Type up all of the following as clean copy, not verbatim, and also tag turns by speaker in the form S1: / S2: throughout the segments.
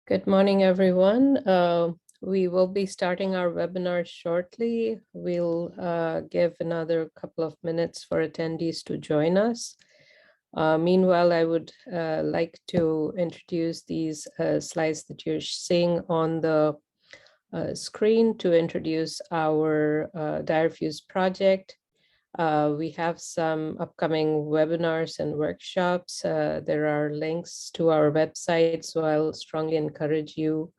S1: Good morning, everyone. We will be starting our webinar shortly. We'll give another couple of minutes for attendees to join us. Meanwhile, I would like to introduce these slides that you're seeing on the screen to introduce our FEWS project. We have some upcoming webinars and workshops. There are links to our website, so I'll strongly encourage you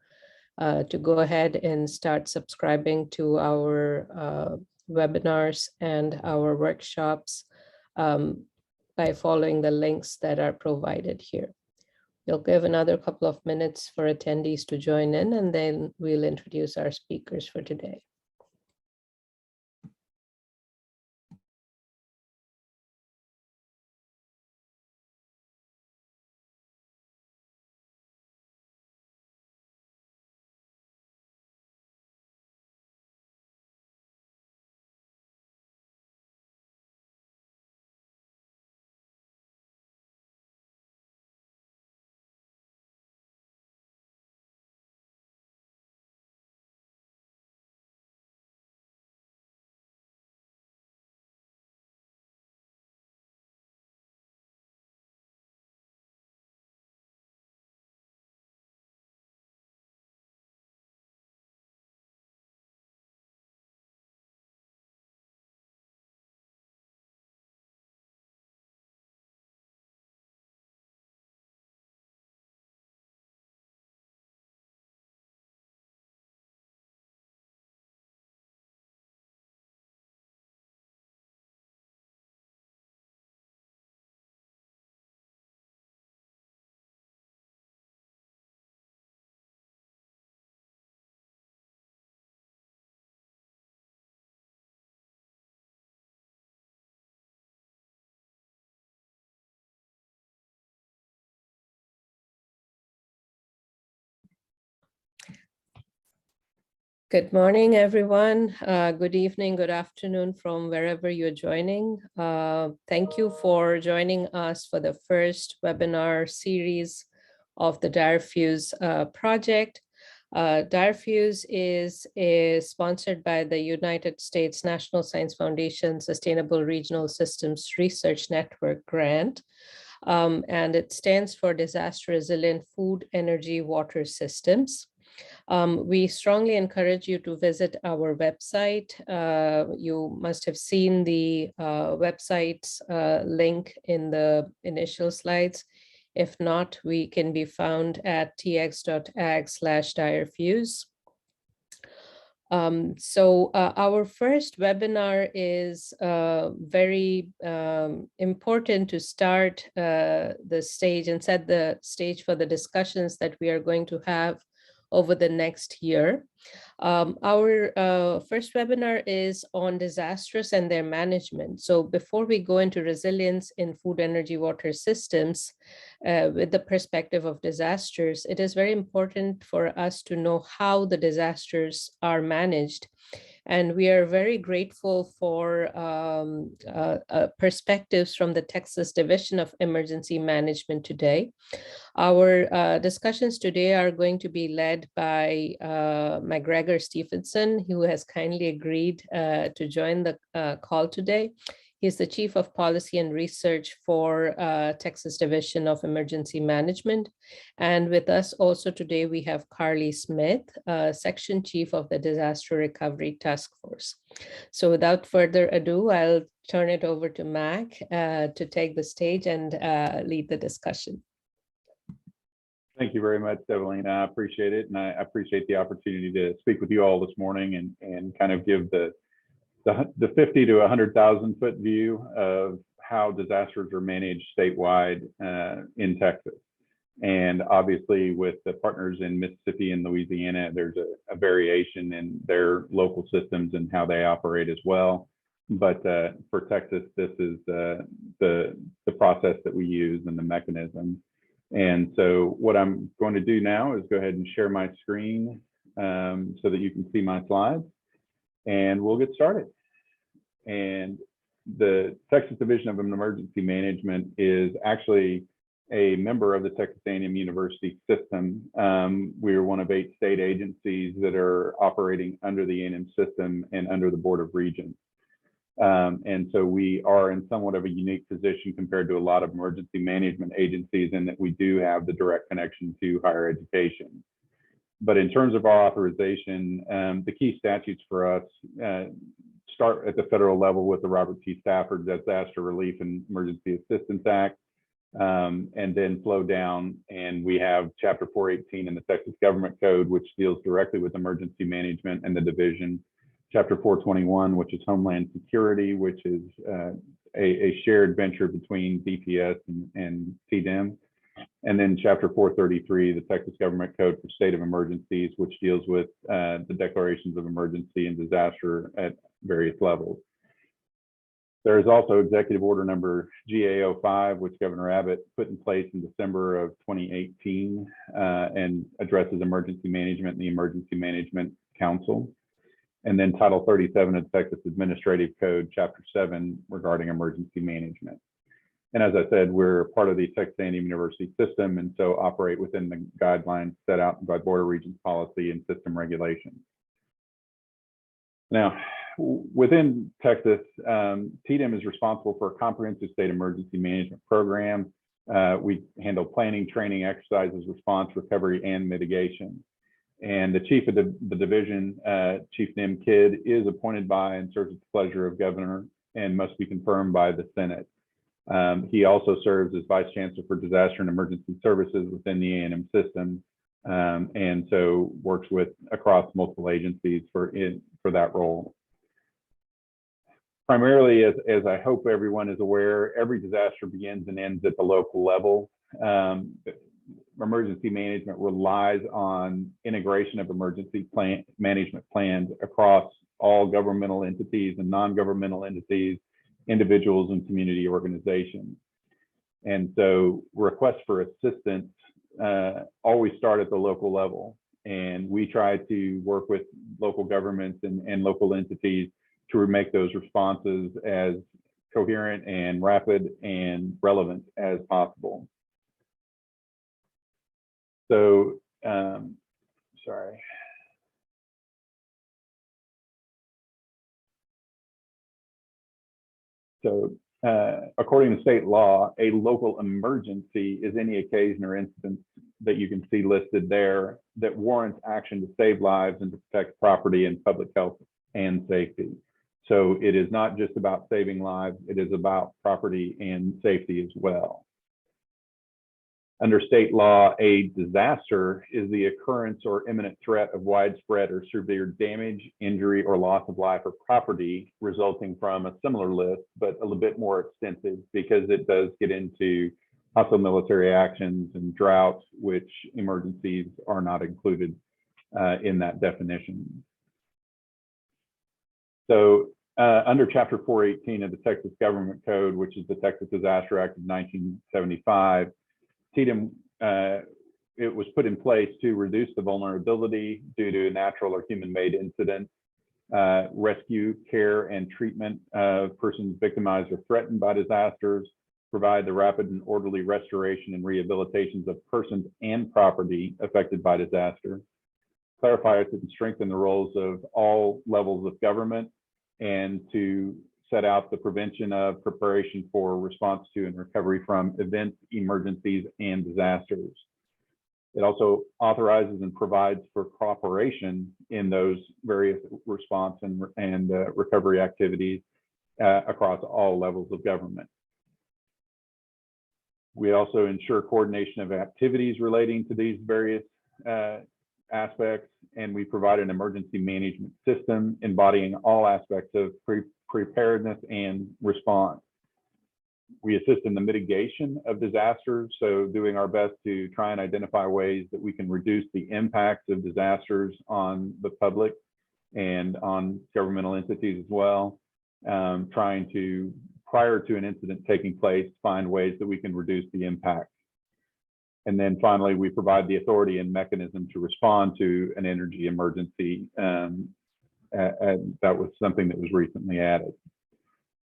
S1: to go ahead and start subscribing to our webinars and our workshops by following the links that are provided here. We'll give another couple of minutes for attendees to join in, and then we'll introduce our speakers for today. Good morning, everyone. Good evening, good afternoon from wherever you're joining. Thank you for joining us for the first webinar series of the FEWS project. FEWS is sponsored by the United States National Science Foundation Sustainable Regional Systems Research Network grant, and it stands for Disaster Resilient Food, Energy, Water Systems. We strongly encourage you to visit our website. You must have seen the website's link in the initial slides. If not, we can be found at tx.ag/direfews. Our first webinar is very important to start the stage and set the stage for the discussions that we are going to have over the next year. Our first webinar is on disasters and their management. So before we go into resilience in food, energy, water systems, with the perspective of disasters, it is very important for us to know how the disasters are managed. And we are very grateful for perspectives from the Texas Division of Emergency Management today. Our discussions today are going to be led by Macgregor Stephenson, who has kindly agreed to join the call today. He's the Chief of Policy and Research for Texas Division of Emergency Management. And with us also today, we have Kharley Smith, Section Chief of the Disaster Recovery Task Force. So without further ado, I'll turn it over to Mac to take the stage and lead the discussion.
S2: Thank you very much, Evelyn. I appreciate it. And I appreciate the opportunity to speak with you all this morning and kind of give the 50 to 100,000 foot view of how disasters are managed statewide in Texas. And obviously with the partners in Mississippi and Louisiana, there's a variation in their local systems and how they operate as well. But for Texas, this is the process that we use and the mechanism. And so what I'm going to do now is go ahead and share my screen so that you can see my slides, and we'll get started. And the Texas Division of Emergency Management is actually a member of the Texas A&M University system. We are one of 8 state agencies that are operating under the A&M system and under the Board of Regents. And so we are in somewhat of a unique position compared to a lot of emergency management agencies in that we do have the direct connection to higher education. But in terms of our authorization, the key statutes for us start at the federal level with the Robert T. Stafford Disaster Relief and Emergency Assistance Act, and then flow down, and we have Chapter 418 in the Texas Government Code, which deals directly with emergency management and the division. Chapter 421, which is Homeland Security, which is a shared venture between DPS and TDEM. And then Chapter 433, the Texas Government Code for State of Emergencies, which deals with the declarations of emergency and disaster at various levels. There is also Executive Order number GA05, which Governor Abbott put in place in December of 2018 and addresses emergency management and the Emergency Management Council. And then Title 37 of the Texas Administrative Code, Chapter 7, regarding emergency management. And as I said, we're part of the Texas A&M University system, and so operate within the guidelines set out by Board of Regents policy and system regulations. Now, within Texas, TDEM is responsible for a comprehensive state emergency management program. We handle planning, training, exercises, response, recovery, and mitigation. And the chief of the division, Chief Nim Kidd, is appointed by and serves at the pleasure of governor and must be confirmed by the Senate. He also serves as Vice Chancellor for Disaster and Emergency Services within the A&M system, and so works with across multiple agencies for that role. Primarily, as I hope everyone is aware, every disaster begins and ends at the local level. Emergency management relies on integration of emergency management plans across all governmental entities and non-governmental entities, individuals, and community organizations. And so requests for assistance always start at the local level. And we try to work with local governments and local entities to make those responses as coherent and rapid and relevant as possible. So, sorry. So, according to state law, a local emergency is any occasion or instance that you can see listed there that warrants action to save lives and to protect property and public health and safety. So it is not just about saving lives, it is about property and safety as well. Under state law, a disaster is the occurrence or imminent threat of widespread or severe damage, injury, or loss of life or property resulting from a similar list, but a little bit more extensive because it does get into hostile military actions and droughts, which emergencies are not included in that definition. So under Chapter 418 of the Texas Government Code, which is the Texas Disaster Act of 1975, TDEM, it was put in place to reduce the vulnerability due to natural or human-made incidents, rescue, care, and treatment of persons victimized or threatened by disasters, provide the rapid and orderly restoration and rehabilitations of persons and property affected by disaster, clarify and strengthen the roles of all levels of government, and to set out the prevention of, preparation for, response to, and recovery from events, emergencies, and disasters. It also authorizes and provides for cooperation in those various response and recovery activities across all levels of government. We also ensure coordination of activities relating to these various aspects, and we provide an emergency management system embodying all aspects of preparedness and response. We assist in the mitigation of disasters, so doing our best to try and identify ways that we can reduce the impacts of disasters on the public and on governmental entities as well, trying to, prior to an incident taking place, find ways that we can reduce the impact. And then finally, we provide the authority and mechanism to respond to an energy emergency. And that was something that was recently added.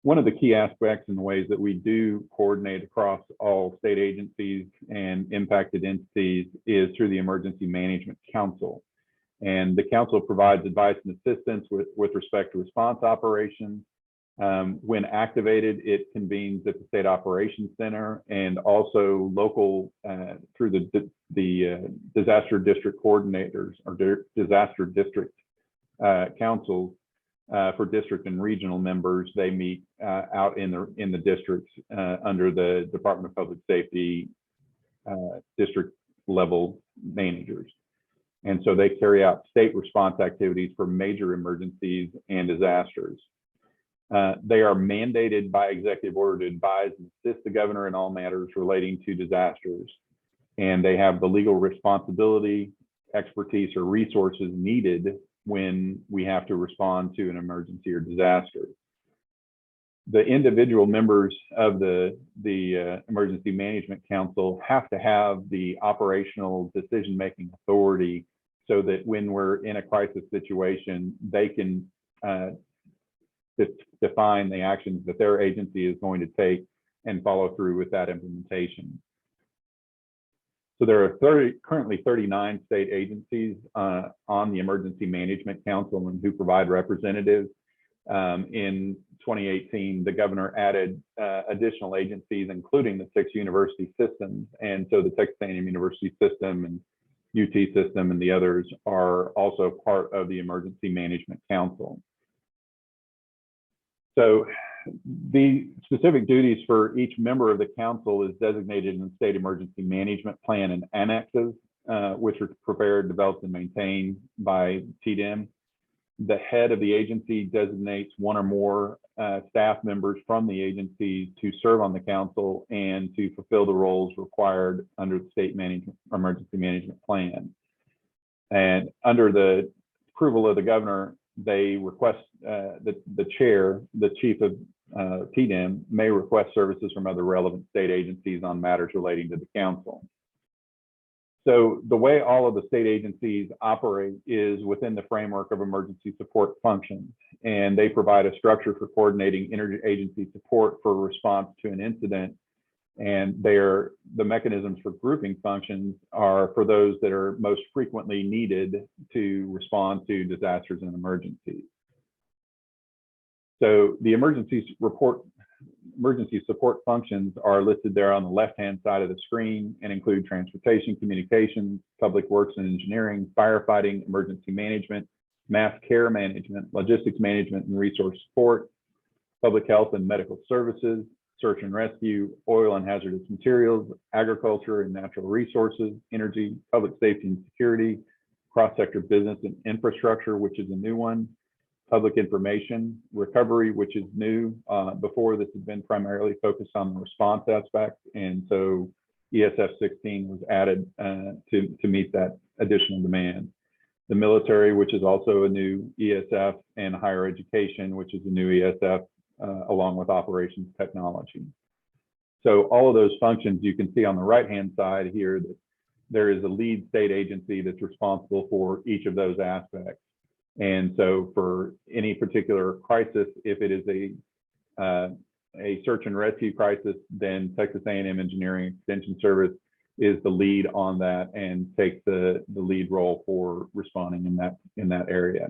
S2: One of the key aspects in the ways that we do coordinate across all state agencies and impacted entities is through the Emergency Management Council. And the council provides advice and assistance with respect to response operations. When activated, it convenes at the State Operations Center and also local through the disaster district coordinators or disaster district councils. For district and regional members, they meet out in the districts under the Department of Public Safety district level managers. And so they carry out state response activities for major emergencies and disasters. They are mandated by executive order to advise and assist the governor in all matters relating to disasters. And they have the legal responsibility, expertise, or resources needed when we have to respond to an emergency or disaster. The individual members of the Emergency Management Council have to have the operational decision-making authority so that when we're in a crisis situation, they can define the actions that their agency is going to take and follow through with that implementation. So there are currently 39 state agencies on the Emergency Management Council and who provide representatives. In 2018, the governor added additional agencies, including the 6 university systems. And so the Texas A&M University System and UT System and the others are also part of the Emergency Management Council. So the specific duties for each member of the council is designated in the State Emergency Management Plan and annexes, which are prepared, developed, and maintained by TDEM. The head of the agency designates one or more staff members from the agency to serve on the council and to fulfill the roles required under the State Emergency Management Plan. And under the approval of the governor, they request the chair, the chief of TDEM, may request services from other relevant state agencies on matters relating to the council. So the way all of the state agencies operate is within the framework of emergency support functions, and they provide a structure for coordinating interagency support for response to an incident. And the mechanisms for grouping functions are for those that are most frequently needed to respond to disasters and emergencies. So the emergency support functions are listed there on the left-hand side of the screen and include transportation, communications, public works and engineering, firefighting, emergency management, mass care management, logistics management and resource support, public health and medical services, search and rescue, oil and hazardous materials, agriculture and natural resources, energy, public safety and security, cross-sector business and infrastructure, which is a new one, public information, recovery, which is new. Before, this had been primarily focused on the response aspect, and so ESF 16 was added to meet that additional demand. The military, which is also a new ESF, and higher education, which is a new ESF, along with operations technology. So all of those functions you can see on the right-hand side here that there is a lead state agency that's responsible for each of those aspects. And so for any particular crisis, if it is a search and rescue crisis, then Texas A&M Engineering Extension Service is the lead on that and takes the lead role for responding in that area.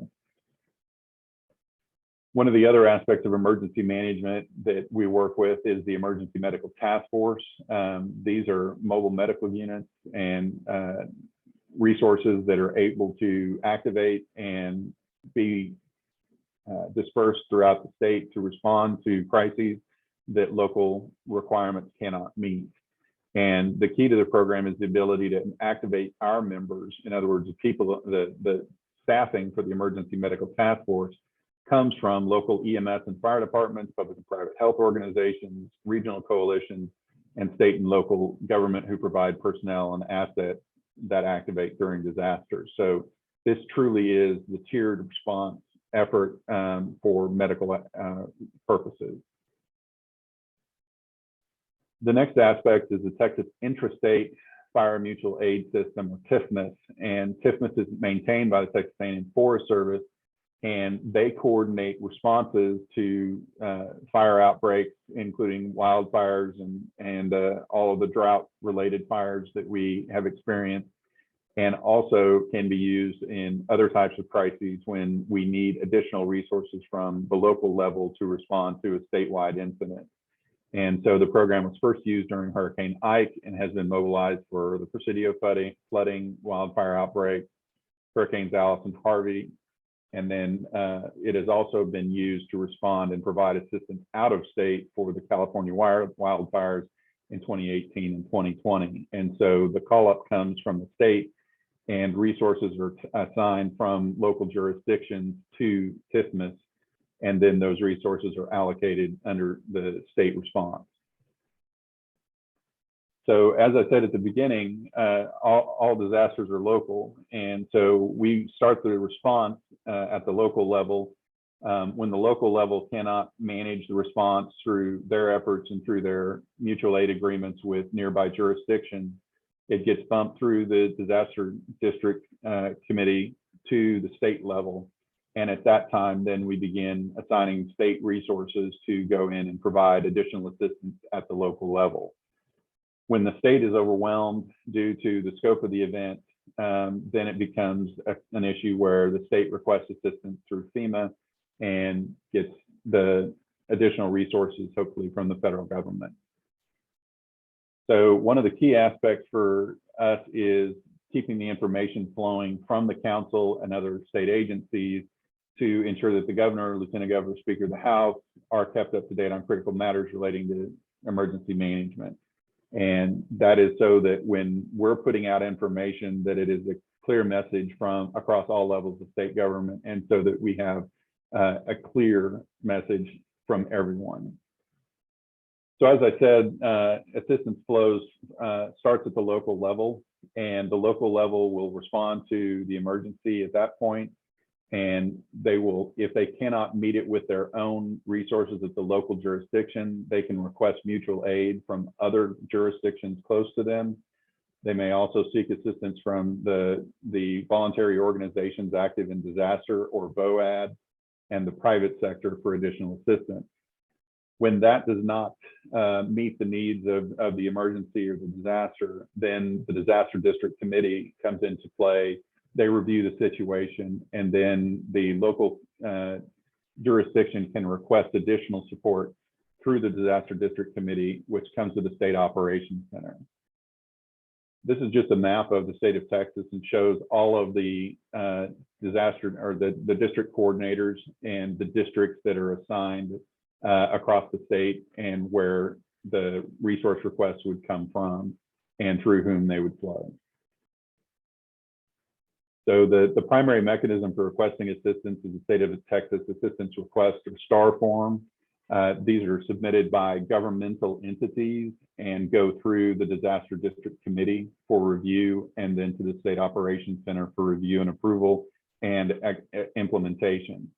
S2: One of the other aspects of emergency management that we work with is the Emergency Medical Task Force. These are mobile medical units and resources that are able to activate and be dispersed throughout the state to respond to crises that local requirements cannot meet. And the key to the program is the ability to activate our members. In other words, the people, the staffing for the Emergency Medical Task Force comes from local EMS and fire departments, public and private health organizations, regional coalitions, and state and local government who provide personnel and assets that activate during disasters. So this truly is the tiered response effort for medical purposes. The next aspect is the Texas Intrastate Fire Mutual Aid System, or TIFMAS, and TIFMAS is maintained by the Texas A&M Forest Service and they coordinate responses to fire outbreaks, including wildfires and all of the drought-related fires that we have experienced, and also can be used in other types of crises when we need additional resources from the local level to respond to a statewide incident. And so the program was first used during Hurricane Ike and has been mobilized for the Presidio flooding, wildfire outbreak, Hurricanes Alice and Harvey. And then it has also been used to respond and provide assistance out of state for the California wildfires in 2018 and 2020. And so the call up comes from the state, and resources are assigned from local jurisdictions to TIFMAS, and then those resources are allocated under the state response. So as I said at the beginning, all disasters are local, and so we start the response at the local level. When the local level cannot manage the response through their efforts and through their mutual aid agreements with nearby jurisdictions, it gets bumped through the disaster district committee to the state level. And at that time, then we begin assigning state resources to go in and provide additional assistance at the local level. When the state is overwhelmed due to the scope of the event, then it becomes an issue where the state requests assistance through FEMA and gets the additional resources, hopefully from the federal government. So one of the key aspects for us is keeping the information flowing from the council and other state agencies to ensure that the governor, lieutenant governor, speaker of the House are kept up to date on critical matters relating to emergency management. And that is so that when we're putting out information, that it is a clear message from across all levels of state government, and so that we have a clear message from everyone. So as I said, assistance flows starts at the local level, and the local level will respond to the emergency at that point. And they will, if they cannot meet it with their own resources at the local jurisdiction, they can request mutual aid from other jurisdictions close to them. They may also seek assistance from the voluntary organizations active in disaster, or VOAD, and the private sector for additional assistance. When that does not meet the needs of the emergency or the disaster, then the disaster district committee comes into play. They review the situation, and then the local jurisdiction can request additional support through the disaster district committee, which comes to the state operations center. This is just a map of the state of Texas and shows all of the disaster, or the district coordinators and the districts that are assigned across the state, and where the resource requests would come from and through whom they would flow. So the primary mechanism for requesting assistance is the State of Texas Assistance Request, or STAR form. These are submitted by governmental entities and go through the Disaster District Committee for review, and then to the State Operations Center for review and approval and implementation.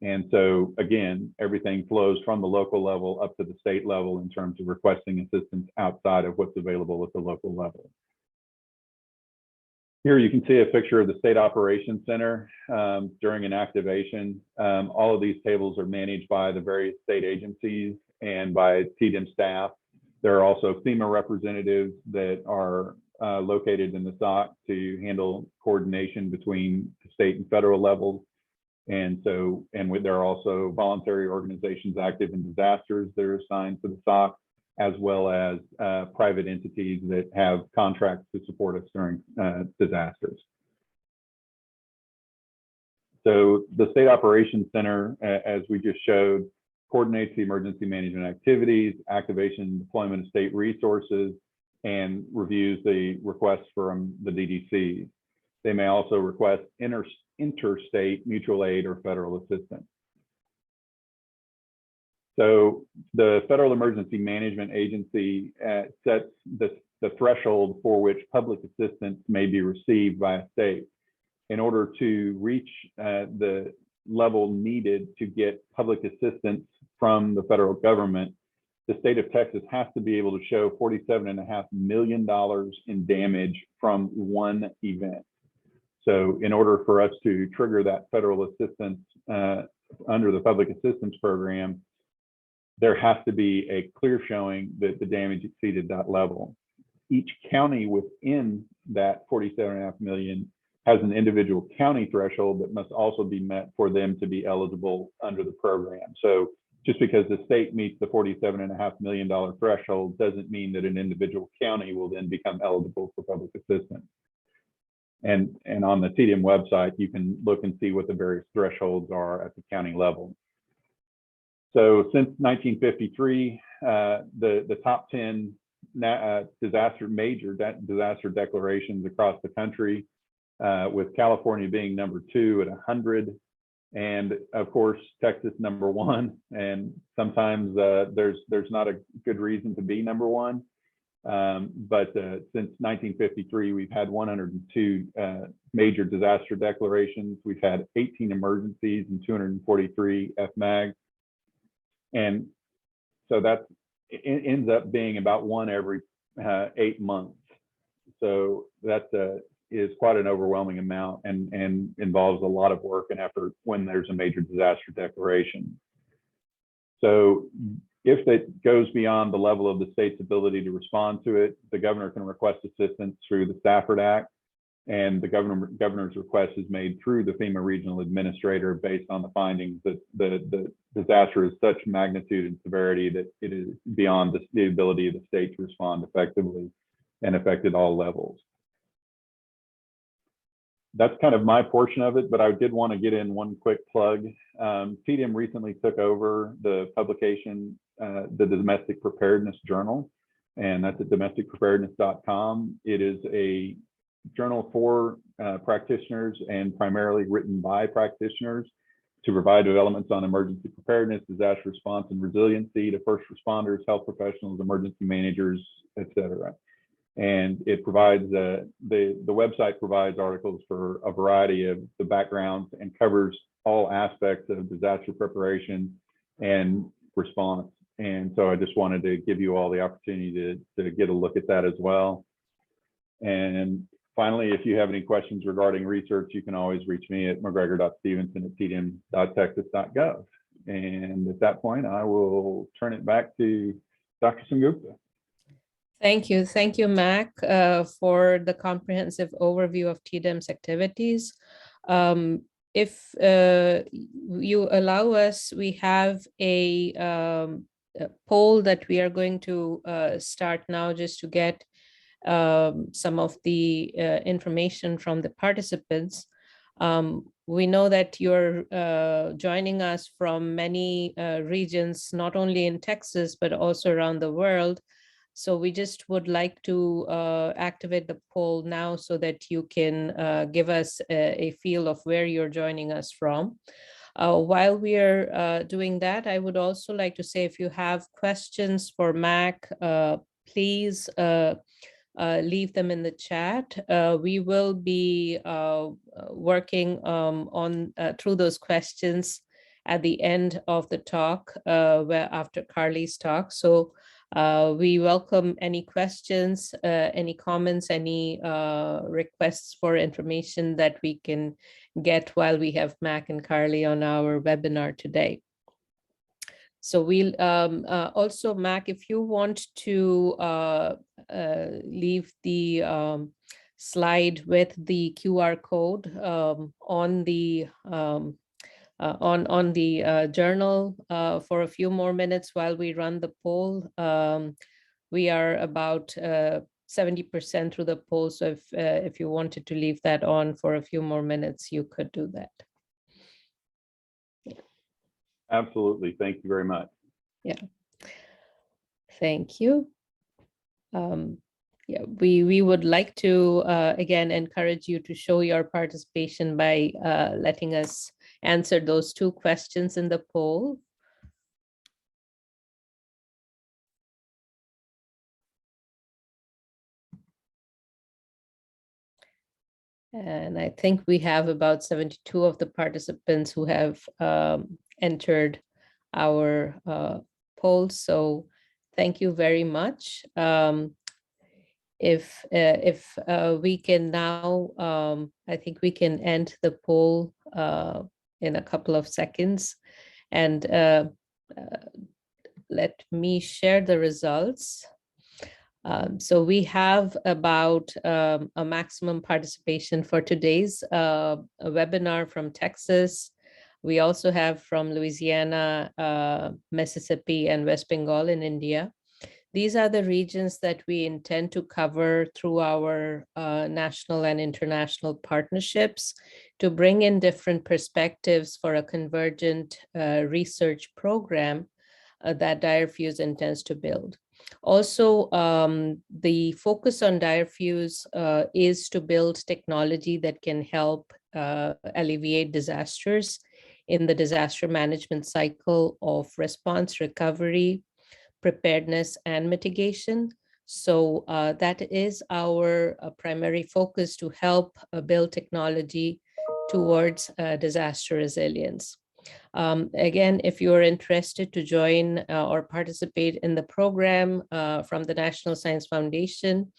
S2: And so again, everything flows from the local level up to the state level in terms of requesting assistance outside of what's available at the local level. Here you can see a picture of the State Operations Center during an activation. All of these tables are managed by the various state agencies and by TDEM staff. There are also FEMA representatives that are located in the SOC to handle coordination between the state and federal levels. And so, there are also voluntary organizations active in disasters that are assigned to the SOC, as well as private entities that have contracts to support us during disasters. So the State Operations Center, as we just showed, coordinates the emergency management activities, activation and deployment of state resources, and reviews the requests from the DDCs. They may also request interstate mutual aid or federal assistance. So the Federal Emergency Management Agency sets the threshold for which public assistance may be received by a state. In order to reach the level needed to get public assistance from the federal government, the state of Texas has to be able to show $47.5 million in damage from one event. So in order for us to trigger that federal assistance under the public assistance program, there has to be a clear showing that the damage exceeded that level. Each county within that 47.5 million has an individual county threshold that must also be met for them to be eligible under the program. So just because the state meets the $47.5 million threshold doesn't mean that an individual county will then become eligible for public assistance. And on the TDEM website, you can look and see what the various thresholds are at the county level. So since 1953, the top 10 major disaster declarations across the country, with California being number 2 at 100, and of course Texas number 1. And sometimes there's not a good reason to be number 1. But since 1953, we've had 102 major disaster declarations. We've had 18 emergencies and 243 FMAGs. And so that ends up being about 1 every 8 months. So that is quite an overwhelming amount and involves a lot of work and effort when there's a major disaster declaration. So if it goes beyond the level of the state's ability to respond to it, the governor can request assistance through the Stafford Act, and the governor's request is made through the FEMA regional administrator based on the findings that the disaster is such magnitude and severity that it is beyond the ability of the state to respond effectively and affected all levels. That's kind of my portion of it, but I did want to get in one quick plug. TDEM recently took over the publication, the Domestic Preparedness Journal, and that's at domesticpreparedness.com. It is a journal for practitioners and primarily written by practitioners to provide developments on emergency preparedness, disaster response, and resiliency to first responders, health professionals, emergency managers, etc. And it provides, the website provides articles for a variety of the backgrounds and covers all aspects of disaster preparation and response. And so I just wanted to give you all the opportunity to get a look at that as well. And finally, if you have any questions regarding research, you can always reach me at macgregor.stephenson@tdem.texas.gov. And at that point, I will turn it back to Dr. Sengupta.
S1: Thank you, Mac, for the comprehensive overview of TDEM's activities. If you allow us, we have a poll that we are going to start now just to get some of the information from the participants. We know that you're joining us from many regions, not only in Texas, but also around the world. So we just would like to activate the poll now so that you can give us a feel of where you're joining us from. While we are doing that, I would also like to say if you have questions for Mac, please leave them in the chat. We will be working through those questions at the end of the talk, after Kharley's talk. So we welcome any questions, any comments, any requests for information that we can get while we have Mac and Kharley on our webinar today. So we'll also, Mac, if you want to leave the slide with the QR code on the journal for a few more minutes while we run the poll. We are about 70% through the poll, so if you wanted to leave that on for a few more minutes, you could do that.
S2: Absolutely. Thank you very much.
S1: Yeah. Thank you. Yeah, we would like to again encourage you to show your participation by letting us answer those 2 questions in the poll. And I think we have about 72 of the participants who have entered our poll. So thank you very much. If we can now, I think we can end the poll in a couple of seconds. And let me share the results. So we have about a maximum participation for today's webinar from Texas. We also have from Louisiana, Mississippi, and West Bengal in India. These are the regions that we intend to cover through our national and international partnerships to bring in different perspectives for a convergent research program that FEWS intends to build. Also, the focus on FEWS is to build technology that can help alleviate disasters in the disaster management cycle of response, recovery, preparedness, and mitigation. So that is our primary focus, to help build technology towards disaster resilience. Again, if you're interested to join or participate in the program from the National Science Foundation,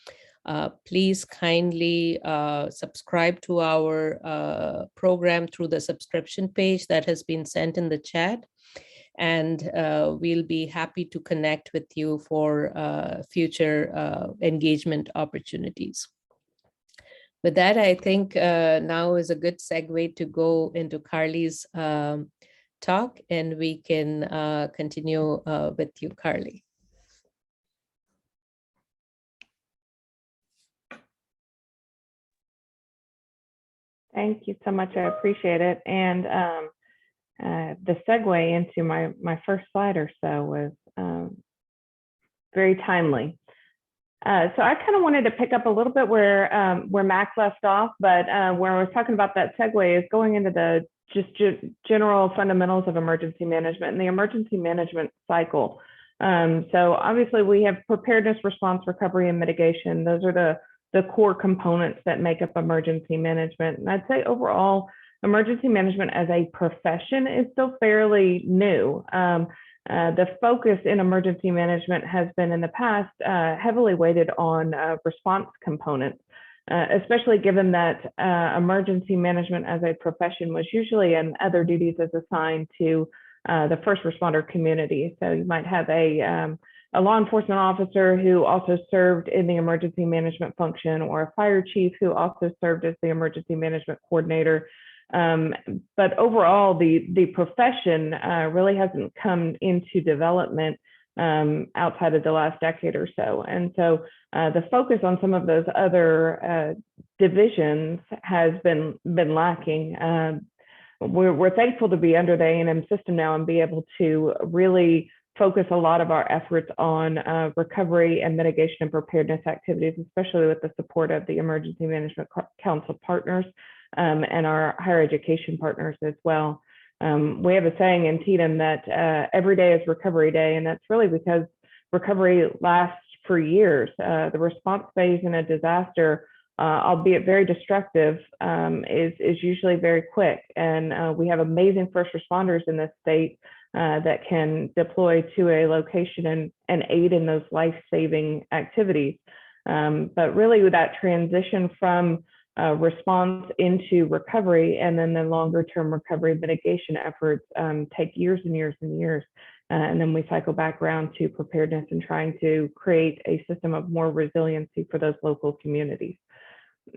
S1: please kindly subscribe to our program through the subscription page that has been sent in the chat. And we'll be happy to connect with you for future engagement opportunities. With that, I think now is a good segue to go into Kharley's talk, and we can continue with you, Kharley.
S3: Thank you so much. I appreciate it. And the segue into my first slide or so was very timely. So I kind of wanted to pick up a little bit where Mac left off, but where I was talking about that segue is going into the just general fundamentals of emergency management and the emergency management cycle. So obviously we have preparedness, response, recovery, and mitigation. Those are the core components that make up emergency management. And I'd say overall, emergency management as a profession is still fairly new. The focus in emergency management has been in the past heavily weighted on response components, especially given that emergency management as a profession was usually in other duties as assigned to the first responder community. So you might have a law enforcement officer who also served in the emergency management function, or a fire chief who also served as the emergency management coordinator. But overall, the profession really hasn't come into development outside of the last decade or so. And so the focus on some of those other divisions has been lacking. We're thankful to be under the A&M system now and be able to really focus a lot of our efforts on recovery and mitigation and preparedness activities, especially with the support of the Emergency Management Council partners and our higher education partners as well. We have a saying in TDEM that every day is recovery day, and that's really because recovery lasts for years. The response phase in a disaster, albeit very destructive, is usually very quick. And we have amazing first responders in this state that can deploy to a location and aid in those life-saving activities. But really with that transition from response into recovery, and then the longer term recovery mitigation efforts take years and years and years. And then we cycle back around to preparedness and trying to create a system of more resiliency for those local communities.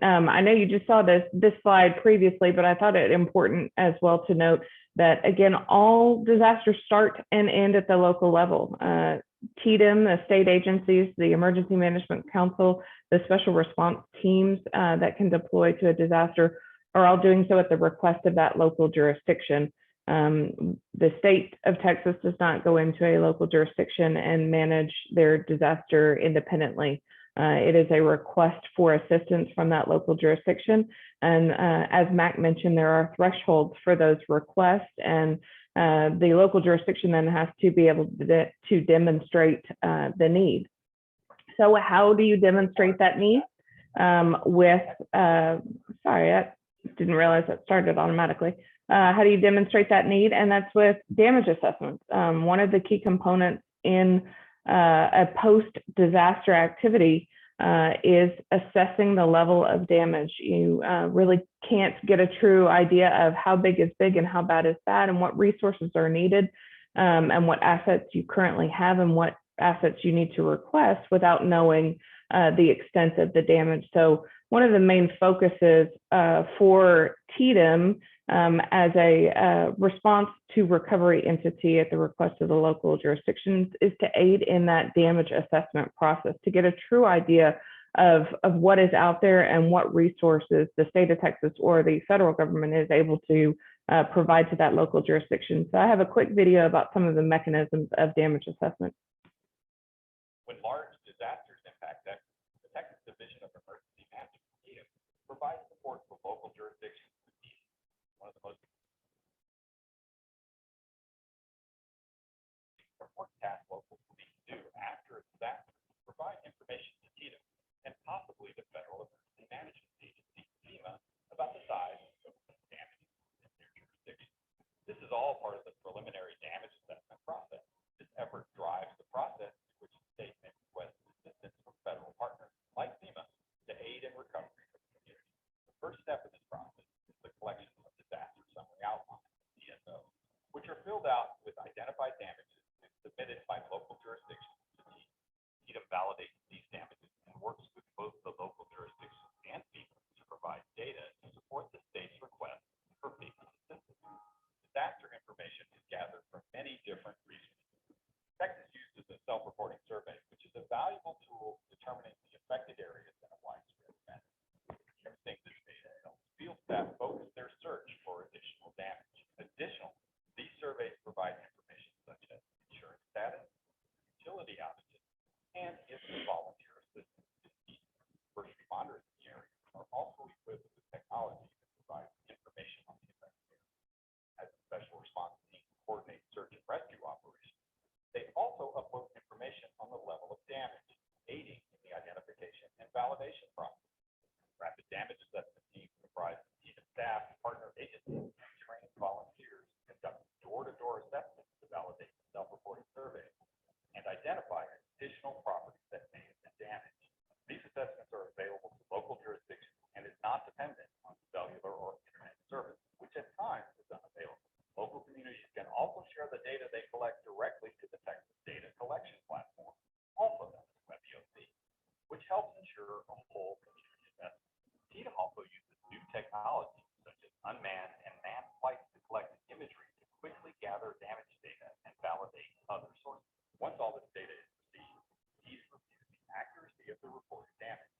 S3: I know you just saw this slide previously, but I thought it important as well to note that, again, all disasters start and end at the local level. TDEM, the state agencies, the Emergency Management Council, the special response teams that can deploy to a disaster are all doing so at the request of that local jurisdiction. The state of Texas does not go into a local jurisdiction and manage their disaster independently. It is a request for assistance from that local jurisdiction. And as Mac mentioned, there are thresholds for those requests, and the local jurisdiction then has to be able to demonstrate the need. So how do you demonstrate that need? Sorry, I didn't realize that started automatically. How do you demonstrate that need? And that's with damage assessments. One of the key components in a post-disaster activity is assessing the level of damage. You really can't get a true idea of how big is big and how bad is bad, and what resources are needed, and what assets you currently have and what assets you need to request without knowing the extent of the damage. So one of the main focuses for TDEM as a response to recovery entity at the request of the local jurisdictions is to aid in that damage assessment process, to get a true idea of what is out there and what resources the state of Texas or the federal government is able to provide to that local jurisdiction. So I have a quick video about some of the mechanisms of damage assessment.
S4: When large disasters impact Texas, the Texas Division of Emergency Management TDEM provides support for local jurisdictions. One of the most important tasks local police do after a disaster is provide information to TDEM and possibly the Federal Emergency Management Agency, FEMA, about the size of the damage in their jurisdiction. This is all part of the preliminary damage assessment process. This effort drives the process in which the state may request assistance from federal partners like FEMA to aid in recovery for the community. The first step in this process is the collection of disaster summary outlines, DSO, which are filled out with identified damages and submitted by local jurisdictions to TDEM. TDEM validates these damages and works with both the local jurisdictions and FEMA to provide data to support the state's request for FEMA assistance. Disaster information is gathered from many different resources. Texas uses a self-reporting survey, which is a valuable tool determining the affected areas in a widespread manner. Using this data helps field staff focus their search for additional damage. Additionally, these surveys provide information such as insurance status, utility outages, and if the volunteer assistance is needed. First responders in the area are also equipped with technology that provides information on the affected area. As a special response team coordinates search and rescue operations, they also upload information on the level of damage, aiding in the identification and validation process. Rapid damage assessment teams comprise of TDEM staff, partner agencies, and trained volunteers conduct door-to-door assessments to validate the self-reporting survey and identify additional properties that may have been damaged. These assessments are available to local jurisdictions and is not dependent on cellular or internet service, which at times is unavailable. Local communities can also share the data they collect directly to the Texas Data Collection Platform, also known as WebEOC, which helps ensure a whole community assessment. TDEM also uses new technology such as unmanned and manned flights to collect imagery to quickly gather damage data and validate other sources. Once all this data is received, TDEM reviews the accuracy of the reported damage.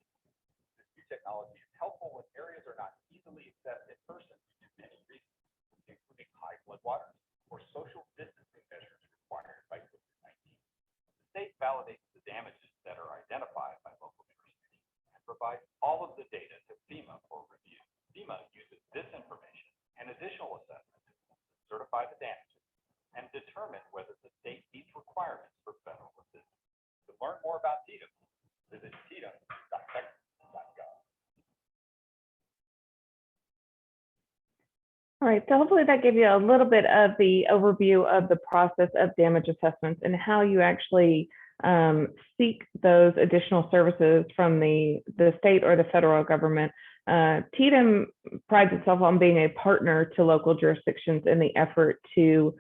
S4: This new technology is helpful when areas are not easily accessed in person due to many reasons, including high floodwaters or social distancing measures required by COVID-19. The state validates the damages that are identified by local jurisdictions and provides all of the data to FEMA for review. FEMA uses this information and additional assessments to certify the damages and determine whether the state meets requirements for federal assistance. To learn more about TDEM, visit tdem.texas.gov.
S3: All right, so hopefully that gave you a little bit of the overview of the process of damage assessments and how you actually seek those additional services from the state or the federal government. TDEM prides itself on being a partner to local jurisdictions in the effort to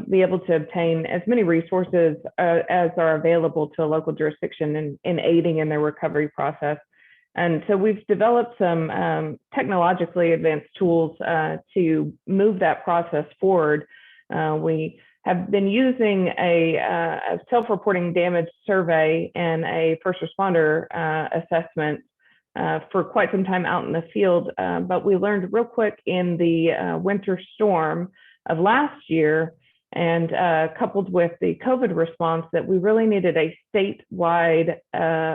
S3: be able to obtain as many resources as are available to a local jurisdiction in aiding in their recovery process. And so we've developed some technologically advanced tools to move that process forward. We have been using a self-reporting damage survey and a first responder assessment for quite some time out in the field, but we learned real quick in the winter storm of last year, and coupled with the COVID response, that we really needed a statewide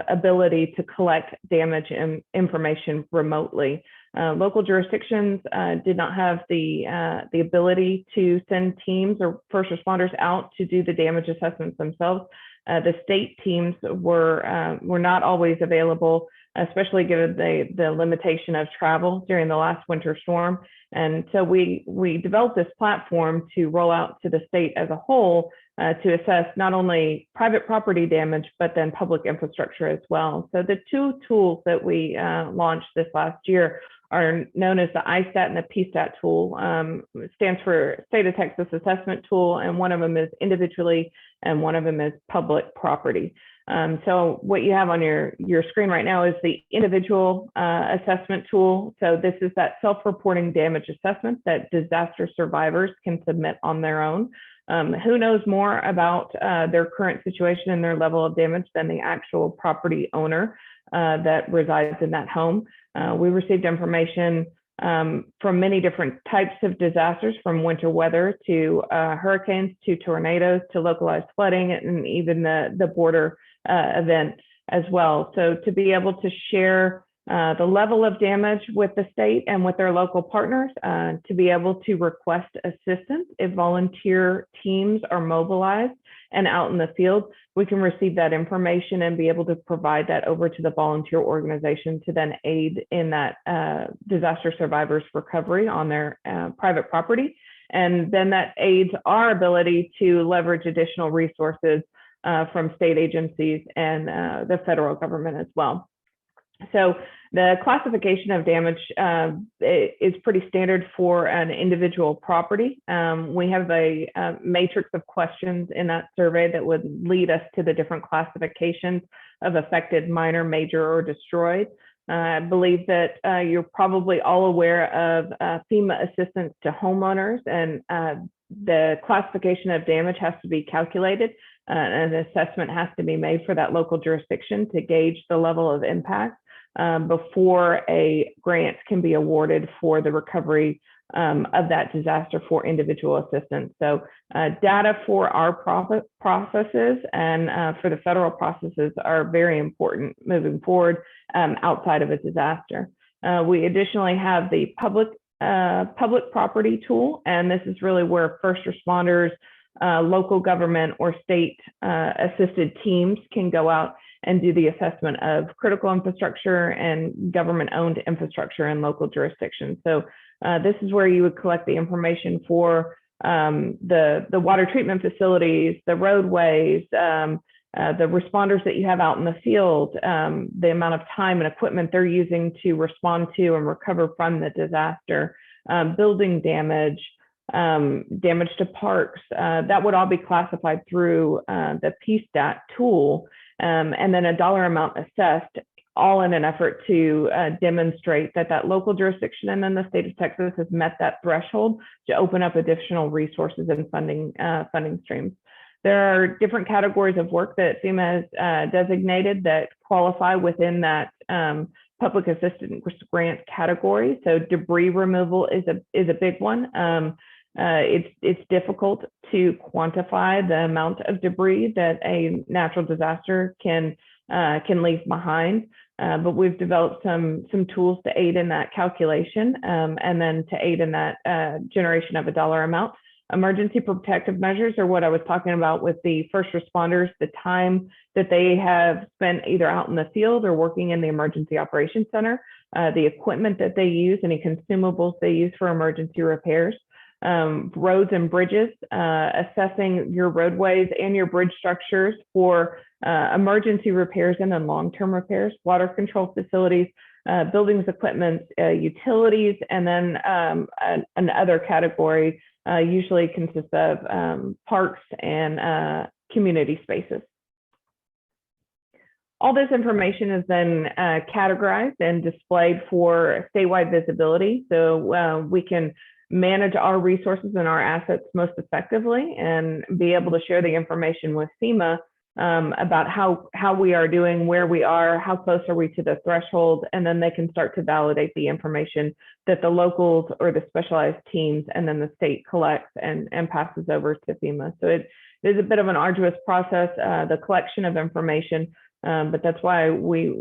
S3: ability to collect damage information remotely. Local jurisdictions did not have the ability to send teams or first responders out to do the damage assessments themselves. The state teams were not always available especially given the limitation of travel during the last winter storm. And so we developed this platform to roll out to the state as a whole to assess not only private property damage, but then public infrastructure as well. So the two tools that we launched this last year are known as the ISTAT and the PSTAT tool. It stands for State of Texas Assessment Tool, and one of them is individually, and one of them is public property. So what you have on your screen right now is the individual assessment tool. So this is that self-reporting damage assessment that disaster survivors can submit on their own. Who knows more about their current situation and their level of damage than the actual property owner that resides in that home? We received information from many different types of disasters, from winter weather to hurricanes to tornadoes to localized flooding, and even the border event as well. So to be able to share the level of damage with the state and with their local partners, to be able to request assistance if volunteer teams are mobilized and out in the field, we can receive that information and be able to provide that over to the volunteer organization to then aid in that disaster survivors' recovery on their private property. And then that aids our ability to leverage additional resources from state agencies and the federal government as well. So the classification of damage is pretty standard for an individual property. We have a matrix of questions in that survey that would lead us to the different classifications of affected, minor, major, or destroyed. I believe that you're probably all aware of FEMA assistance to homeowners, and the classification of damage has to be calculated. An assessment has to be made for that local jurisdiction to gauge the level of impact before a grant can be awarded for the recovery of that disaster for individual assistance. So data for our processes and for the federal processes are very important moving forward outside of a disaster. We additionally have the public property tool, and this is really where first responders, local government, or state assisted teams can go out and do the assessment of critical infrastructure and government-owned infrastructure in local jurisdictions. So this is where you would collect the information for the water treatment facilities, the roadways, the responders that you have out in the field, the amount of time and equipment they're using to respond to and recover from the disaster, building damage, damage to parks. That would all be classified through the PSTAT tool, and then a dollar amount assessed, all in an effort to demonstrate that that local jurisdiction and then the state of Texas has met that threshold to open up additional resources and funding streams. There are different categories of work that FEMA has designated that qualify within that public assistance grant category. So debris removal is a big one. It's difficult to quantify the amount of debris that a natural disaster can leave behind, but we've developed some tools to aid in that calculation, and then to aid in that generation of a dollar amount. Emergency protective measures are what I was talking about with the first responders, the time that they have spent either out in the field or working in the emergency operations center, the equipment that they use, any consumables they use for emergency repairs. Roads and bridges, assessing your roadways and your bridge structures for emergency repairs and then long-term repairs, water control facilities, buildings, equipment, utilities, and then another category usually consists of parks and community spaces. All this information is then categorized and displayed for statewide visibility, so we can manage our resources and our assets most effectively and be able to share the information with FEMA about how we are doing, where we are, how close are we to the threshold, and then they can start to validate the information that the locals or the specialized teams and then the state collects and passes over to FEMA. So it is a bit of an arduous process, the collection of information, but that's why we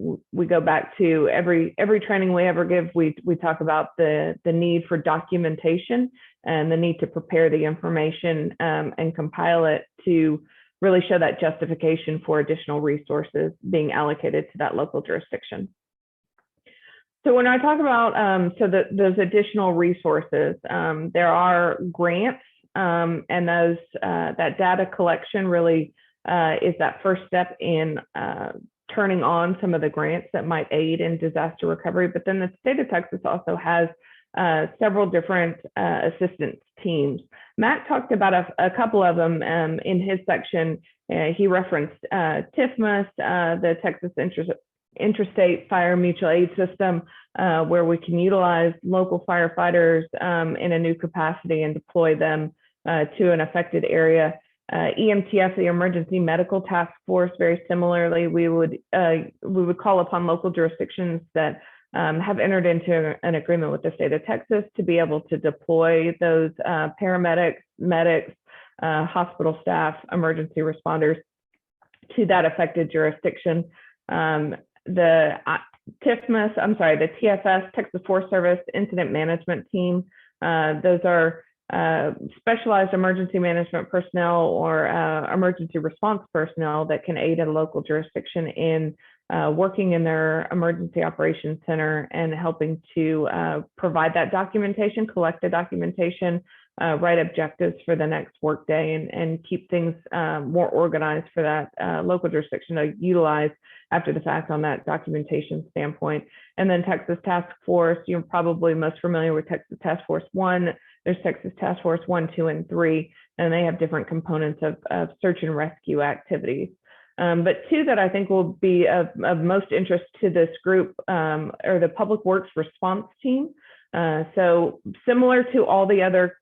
S3: go back to every training we ever give. We talk about the need for documentation and the need to prepare the information and compile it to really show that justification for additional resources being allocated to that local jurisdiction. So when I talk about those additional resources, there are grants, and those that data collection really is that first step in turning on some of the grants that might aid in disaster recovery. But then the state of Texas also has several different assistance teams. Matt talked about a couple of them in his section. He referenced TFMS, the Texas Intrastate Fire Mutual Aid System, where we can utilize local firefighters in a new capacity and deploy them to an affected area. EMTF, the Emergency Medical Task Force, very similarly, we would call upon local jurisdictions that have entered into an agreement with the state of Texas to be able to deploy those paramedics, medics, hospital staff, emergency responders to that affected jurisdiction. The TFS, Texas Forest Service Incident Management Team, those are specialized emergency management personnel or emergency response personnel that can aid a local jurisdiction in working in their emergency operations center and helping to provide that documentation, collect the documentation, write objectives for the next workday, and keep things more organized for that local jurisdiction to utilize after the fact on that documentation standpoint. And then Texas Task Force, you're probably most familiar with Texas Task Force 1. There's Texas Task Force 1, 2, and 3, and they have different components of search and rescue activities. But two that I think will be of most interest to this group are the Public Works Response Team. So similar to all the other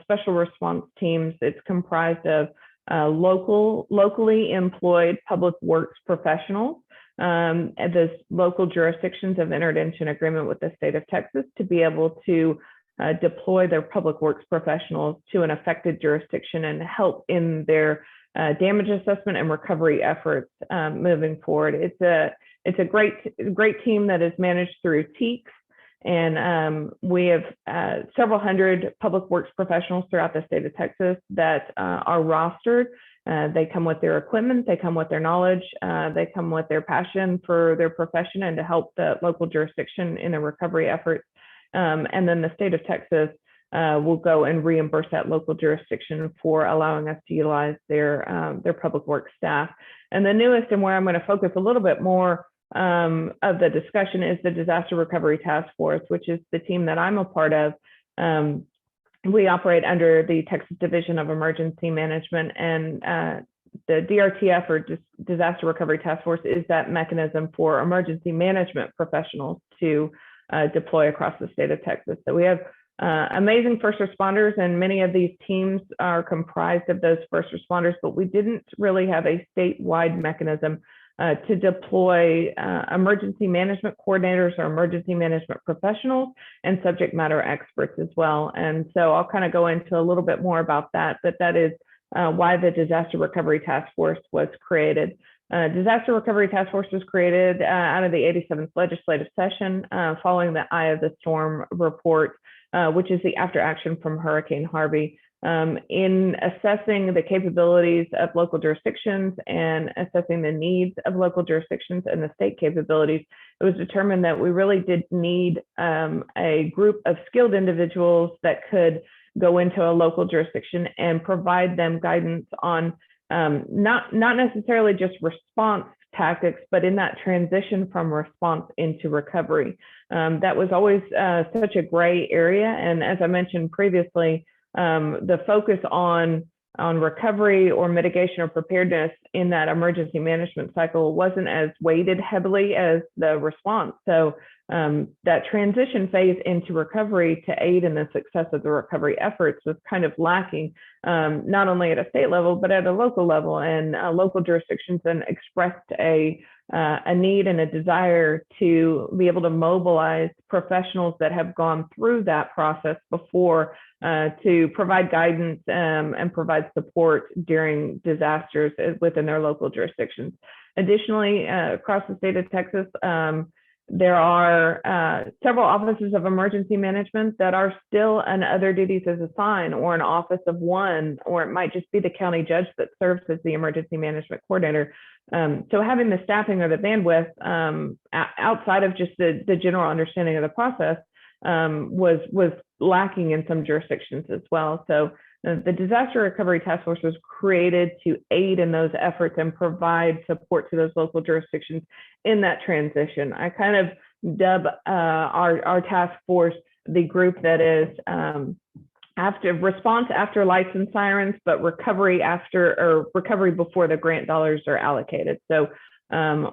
S3: special response teams, it's comprised of locally employed public works professionals. And those local jurisdictions have entered into an agreement with the state of Texas to be able to deploy their public works professionals to an affected jurisdiction and help in their damage assessment and recovery efforts moving forward. It's a great team that is managed through TEEX, and we have several hundred public works professionals throughout the state of Texas that are rostered. They come with their equipment, they come with their knowledge, they come with their passion for their profession and to help the local jurisdiction in their recovery efforts. And then the state of Texas will go and reimburse that local jurisdiction for allowing us to utilize their public works staff. And the newest, and where I'm going to focus a little bit more of the discussion, is the Disaster Recovery Task Force, which is the team that I'm a part of. We operate under the Texas Division of Emergency Management, and the DRTF, or Disaster Recovery Task Force, is that mechanism for emergency management professionals to deploy across the state of Texas. So we have amazing first responders, and many of these teams are comprised of those first responders, but we didn't really have a statewide mechanism to deploy emergency management coordinators or emergency management professionals and subject matter experts as well. And so I'll kind of go into a little bit more about that, but that is why the Disaster Recovery Task Force was created. Disaster Recovery Task Force was created out of the 87th legislative session following the Eye of the Storm report, which is the after action from Hurricane Harvey. In assessing the capabilities of local jurisdictions and assessing the needs of local jurisdictions and the state capabilities, it was determined that we really did need a group of skilled individuals that could go into a local jurisdiction and provide them guidance on not necessarily just response tactics, but in that transition from response into recovery. That was always such a gray area. And as I mentioned previously, the focus on recovery or mitigation or preparedness in that emergency management cycle wasn't as weighted heavily as the response. So that transition phase into recovery to aid in the success of the recovery efforts was kind of lacking, not only at a state level, but at a local level. And local jurisdictions then expressed a need and a desire to be able to mobilize professionals that have gone through that process before to provide guidance and provide support during disasters within their local jurisdictions. Additionally, across the state of Texas, there are several offices of emergency management that are still an other duties as assigned, or an office of one, or it might just be the county judge that serves as the emergency management coordinator. So having the staffing or the bandwidth outside of just the general understanding of the process was lacking in some jurisdictions as well. So the Disaster Recovery Task Force was created to aid in those efforts and provide support to those local jurisdictions in that transition. I kind of dub our task force the group that is after response after lights and sirens, but recovery after, or recovery before the grant dollars are allocated. So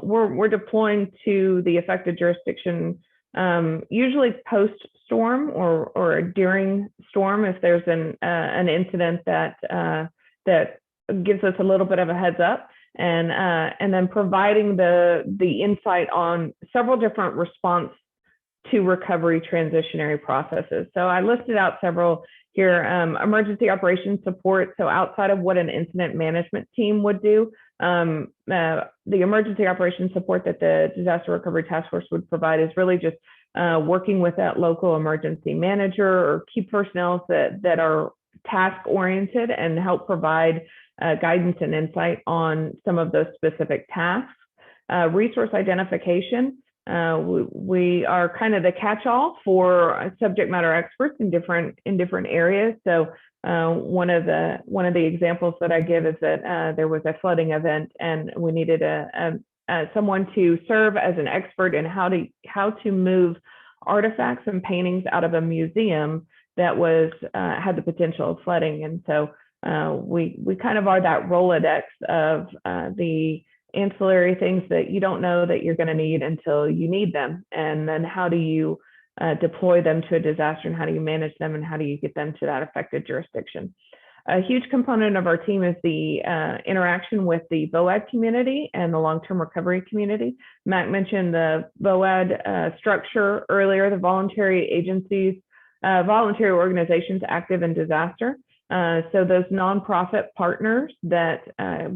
S3: we're deploying to the affected jurisdiction usually post-storm or during storm if there's an incident that gives us a little bit of a heads up, and then providing the insight on several different response to recovery transitionary processes. So I listed out several here. Emergency operations support. So outside of what an incident management team would do, the emergency operations support that the Disaster Recovery Task Force would provide is really just working with that local emergency manager or key personnel that are task oriented and help provide guidance and insight on some of those specific tasks. Resource identification. We are kind of the catch-all for subject matter experts in different areas. So one of the examples that I give is that there was a flooding event and we needed someone to serve as an expert in how to move artifacts and paintings out of a museum that had the potential of flooding. And so we kind of are that Rolodex of the ancillary things that you don't know that you're going to need until you need them, and then how do you deploy them to a disaster, and how do you manage them, and how do you get them to that affected jurisdiction. A huge component of our team is the interaction with the VOAD community and the long-term recovery community. Mac mentioned the VOAD structure earlier, the voluntary agencies, voluntary organizations active in disaster. So those nonprofit partners that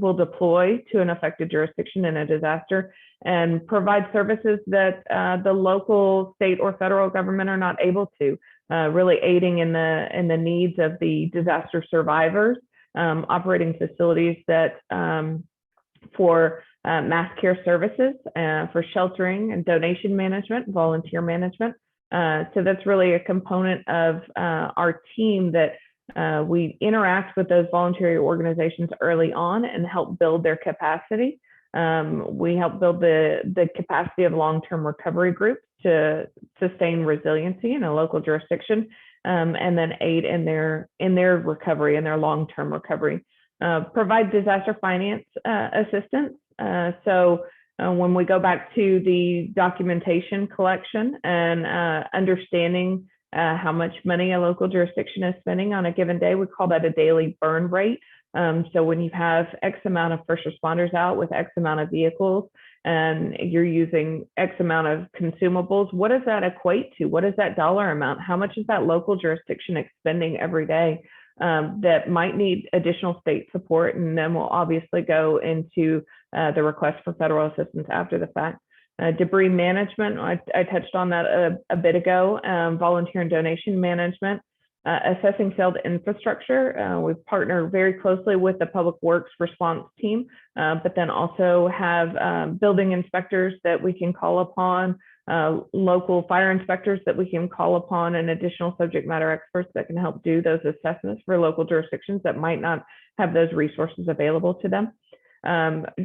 S3: will deploy to an affected jurisdiction in a disaster and provide services that the local, state, or federal government are not able to, really aiding in the needs of the disaster survivors, operating facilities that for mass care services, for sheltering and donation management, volunteer management. So that's really a component of our team that we interact with those voluntary organizations early on and help build their capacity. We help build the capacity of long-term recovery groups to sustain resiliency in a local jurisdiction, and then aid in their recovery, in their long-term recovery. Provide disaster finance assistance. So when we go back to the documentation collection and understanding how much money a local jurisdiction is spending on a given day, we call that a daily burn rate. So when you have X amount of first responders out with X amount of vehicles and you're using X amount of consumables, what does that equate to? What is that dollar amount? How much is that local jurisdiction expending every day that might need additional state support? And then we'll obviously go into the request for federal assistance after the fact. Debris management, I touched on that a bit ago. Volunteer and donation management, assessing failed infrastructure. We partner very closely with the public works response team, but then also have building inspectors that we can call upon, local fire inspectors that we can call upon, and additional subject matter experts that can help do those assessments for local jurisdictions that might not have those resources available to them.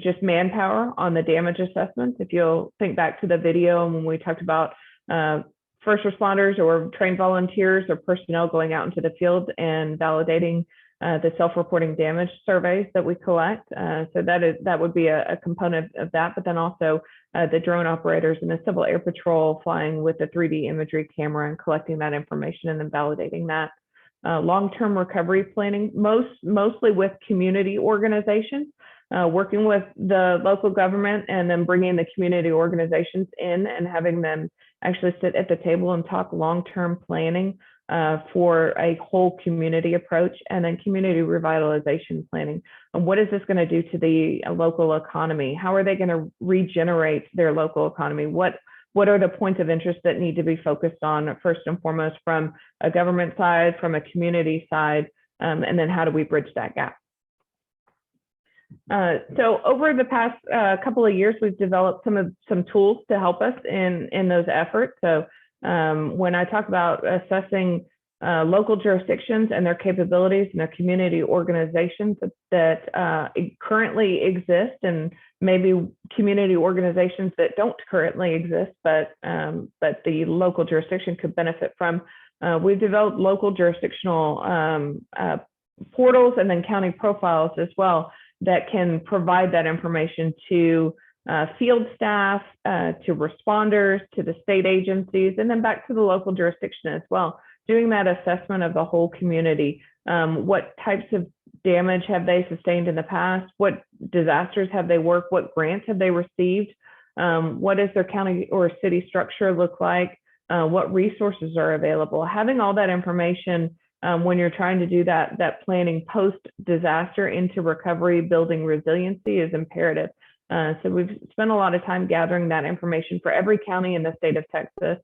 S3: Just manpower on the damage assessments. If you'll think back to the video when we talked about first responders or trained volunteers or personnel going out into the field and validating the self-reporting damage surveys that we collect. So that would be a component of that, but then also the drone operators and the Civil Air Patrol flying with the 3D imagery camera and collecting that information and then validating that. Long-term recovery planning, mostly with community organizations, working with the local government and then bringing the community organizations in and having them actually sit at the table and talk long-term planning for a whole community approach, and then community revitalization planning. And what is this going to do to the local economy? How are they going to regenerate their local economy? What what are the points of interest that need to be focused on first and foremost from a government side, from a community side, and then how do we bridge that gap? So over the past couple of years, we've developed some tools to help us in those efforts. So when I talk about assessing local jurisdictions and their capabilities and their community organizations that currently exist, and maybe community organizations that don't currently exist, but the local jurisdiction could benefit from, we've developed local jurisdictional portals and then county profiles as well that can provide that information to field staff, to responders, to the state agencies, and then back to the local jurisdiction as well, doing that assessment of the whole community. What types of damage have they sustained in the past? What disasters have they worked? What grants have they received? What does their county or city structure look like? What resources are available? Having all that information when you're trying to do that planning post-disaster into recovery, building resiliency is imperative. So we've spent a lot of time gathering that information for every county in the state of Texas.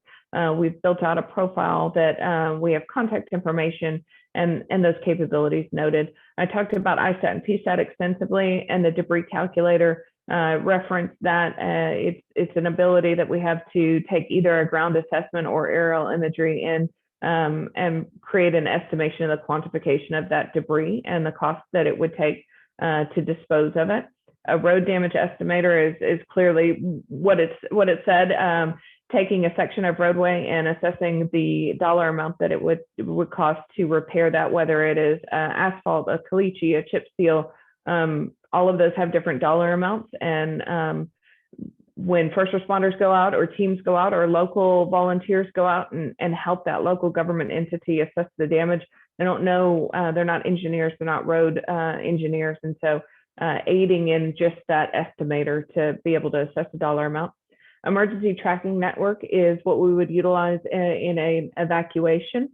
S3: We've built out a profile that we have contact information and those capabilities noted. I talked about ISAT and PSAT extensively, and the debris calculator referenced that. It's an ability that we have to take either a ground assessment or aerial imagery and create an estimation of the quantification of that debris and the cost that it would take to dispose of it. A road damage estimator is clearly what it said, taking a section of roadway and assessing the dollar amount that it would cost to repair that, whether it is asphalt, a caliche, a chip seal. All of those have different dollar amounts, and when first responders go out or teams go out or local volunteers go out and help that local government entity assess the damage, they don't know, they're not engineers, they're not road engineers. And so aiding in just that estimator to be able to assess the dollar amount. Emergency tracking network is what we would utilize in an evacuation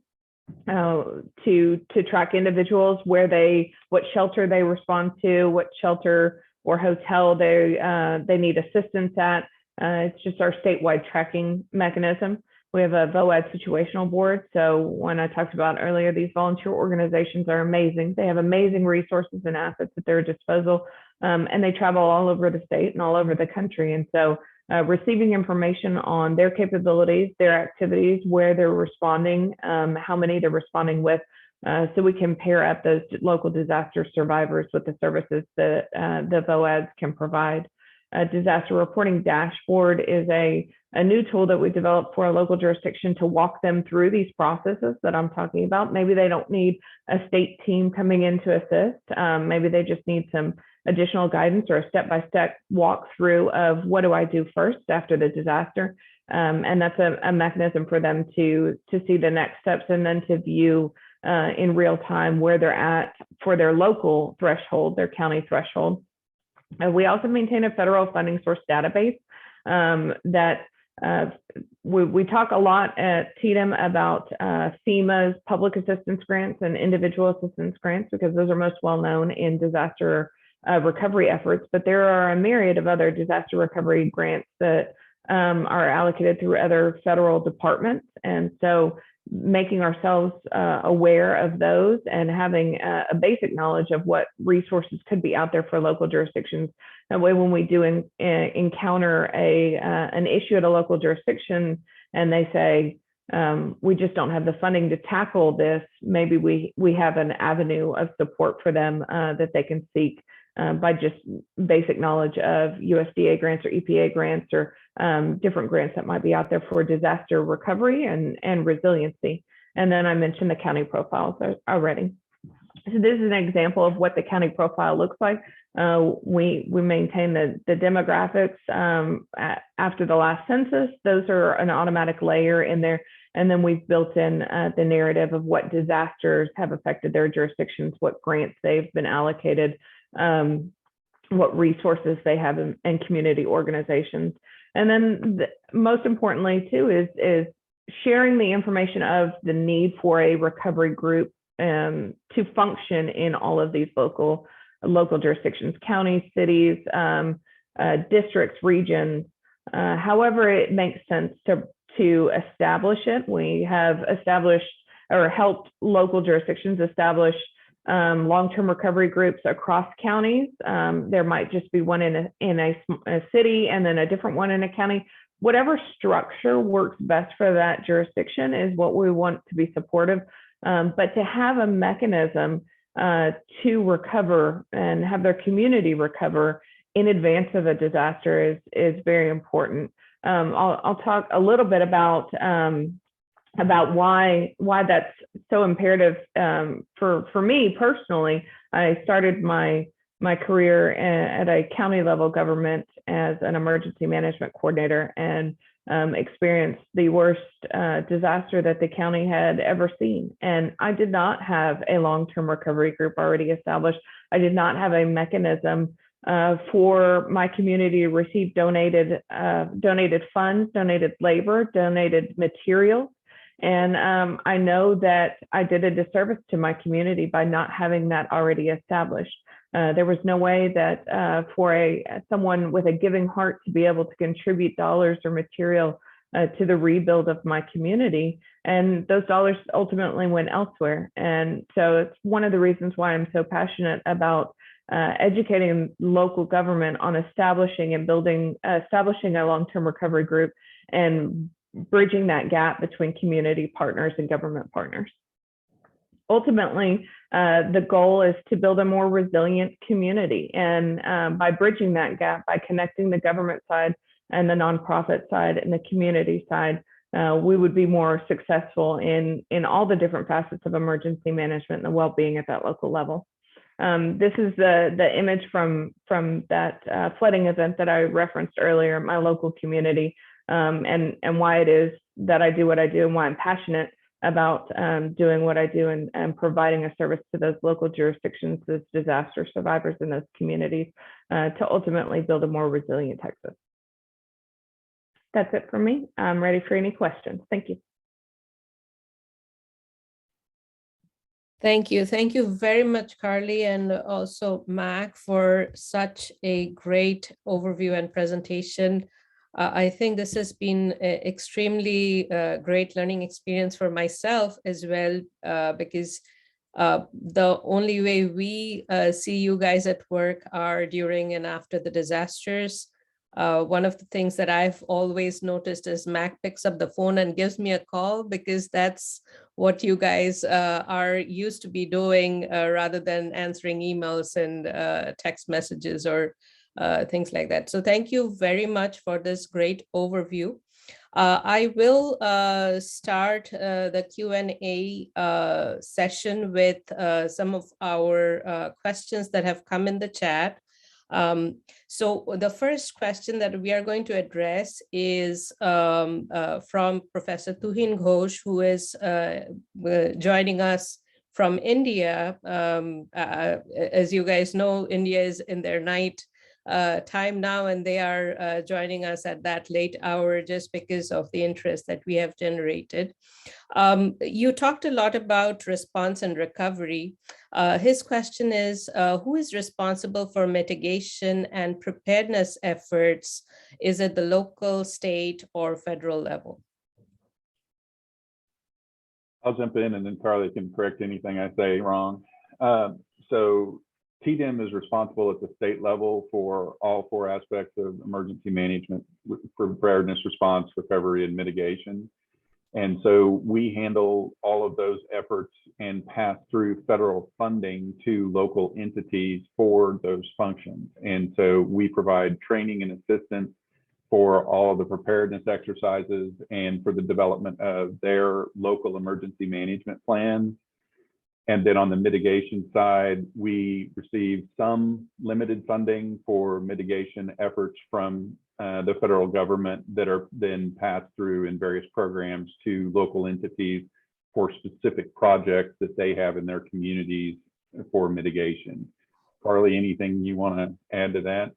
S3: to track individuals, what shelter they respond to, what shelter or hotel they need assistance at. It's just our statewide tracking mechanism. We have a FEWS situational board. So when I talked about earlier, these volunteer organizations are amazing. They have amazing resources and assets at their disposal, and they travel all over the state and all over the country. And so receiving information on their capabilities, their activities, where they're responding, how many they're responding with, so we can pair up those local disaster survivors with the services that the FEWS can provide. A disaster reporting dashboard is a new tool that we developed for a local jurisdiction to walk them through these processes that I'm talking about. Maybe they don't need a state team coming in to assist. Maybe they just need some additional guidance or a step-by-step walkthrough of what do I do first after the disaster. And that's a mechanism for them to see the next steps and then to view in real time where they're at for their local threshold, their county threshold. We also maintain a federal funding source database that we talk a lot at TDEM about FEMA's public assistance grants and individual assistance grants, because those are most well known in disaster recovery efforts, but there are a myriad of other disaster recovery grants that are allocated through other federal departments. And so making ourselves aware of those and having a basic knowledge of what resources could be out there for local jurisdictions. That way, when we do encounter an issue at a local jurisdiction and they say, we just don't have the funding to tackle this, maybe we have an avenue of support for them that they can seek by just basic knowledge of USDA grants or EPA grants or different grants that might be out there for disaster recovery and resiliency. And then I mentioned the county profiles already. So this is an example of what the county profile looks like. We maintain the demographics after the last census. Those are an automatic layer in there. And then we've built in the narrative of what disasters have affected their jurisdictions, what grants they've been allocated, what resources they have in community organizations. And then most importantly too is sharing the information of the need for a recovery group to function in all of these local jurisdictions, counties, cities, districts, regions, However, it makes sense to establish it. We have established or helped local jurisdictions establish long-term recovery groups across counties. There might just be one in a city and then a different one in a county. Whatever structure works best for that jurisdiction is what we want to be supportive. But to have a mechanism to recover and have their community recover in advance of a disaster is very important. I'll talk a little bit about why that's so imperative for me personally. I started my career at a county level government as an emergency management coordinator and experienced the worst disaster that the county had ever seen. And I did not have a long-term recovery group already established. I did not have a mechanism for my community to receive donated funds, donated labor, donated materials. And I know that I did a disservice to my community by not having that already established. There was no way that for someone with a giving heart to be able to contribute dollars or material to the rebuild of my community. And those dollars ultimately went elsewhere. And so it's one of the reasons why I'm so passionate about educating local government on establishing a long-term recovery group and bridging that gap between community partners and government partners. Ultimately, the goal is to build a more resilient community. And by bridging that gap, by connecting the government side and the nonprofit side and the community side, we would be more successful in all the different facets of emergency management and the well-being at that local level. This is the image from that flooding event that I referenced earlier, my local community, and why it is that I do what I do and why I'm passionate about doing what I do and providing a service to those local jurisdictions, those disaster survivors in those communities, to ultimately build a more resilient Texas. That's it for me. I'm ready for any questions. Thank you.
S1: Thank you. Thank you very much, Kharley, and also Mac, for such a great overview and presentation. I think this has been an extremely great learning experience for myself as well, because the only way we see you guys at work are during and after the disasters. One of the things that I've always noticed is Mac picks up the phone and gives me a call, because that's what you guys are used to be doing rather than answering emails and text messages or things like that. So thank you very much for this great overview. I will start the Q&A session with some of our questions that have come in the chat. So the first question that we are going to address is from Professor Tuhin Ghosh, who is joining us from India. As you guys know, India is in their night time now, and they are joining us at that late hour just because of the interest that we have generated. You talked a lot about response and recovery. His question is, who is responsible for mitigation and preparedness efforts? Is it the local, state, or federal level?
S2: I'll jump in and then Kharley can correct anything I say wrong. So TDEM is responsible at the state level for all four aspects of emergency management, preparedness, response, recovery, and mitigation. And so we handle all of those efforts and pass through federal funding to local entities for those functions. And so we provide training and assistance for all of the preparedness exercises and for the development of their local emergency management plans. And then on the mitigation side, we receive some limited funding for mitigation efforts from the federal government that are then passed through in various programs to local entities for specific projects that they have in their communities for mitigation. Kharley, anything you want to add to that?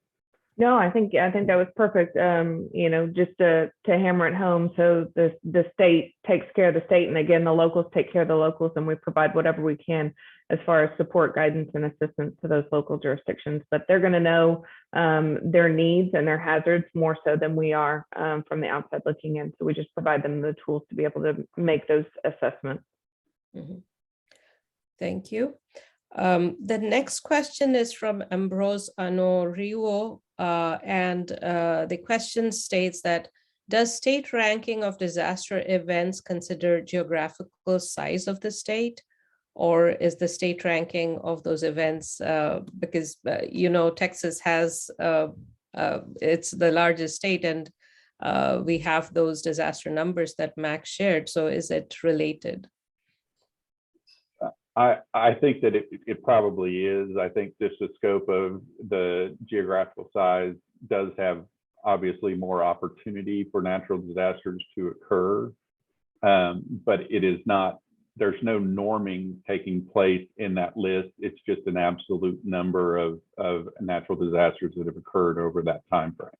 S3: No, I think that was perfect. Just to hammer it home. So the state takes care of the state, and again, the locals take care of the locals, and we provide whatever we can as far as support, guidance, and assistance to those local jurisdictions. But they're going to know their needs and their hazards more so than we are from the outside looking in. So we just provide them the tools to be able to make those assessments.
S1: Mm-hmm. Thank you. The next question is from Ambrose Anorio, and the question states that, does state ranking of disaster events consider geographical size of the state, or is the state ranking of those events, because, Texas has, it's the largest state, and we have those disaster numbers that Mac shared, so is it related?
S2: I think that it probably is. I think just the scope of the geographical size does have obviously more opportunity for natural disasters to occur, but it is not, there's no norming taking place in that list. It's just an absolute number of natural disasters that have occurred over that time frame.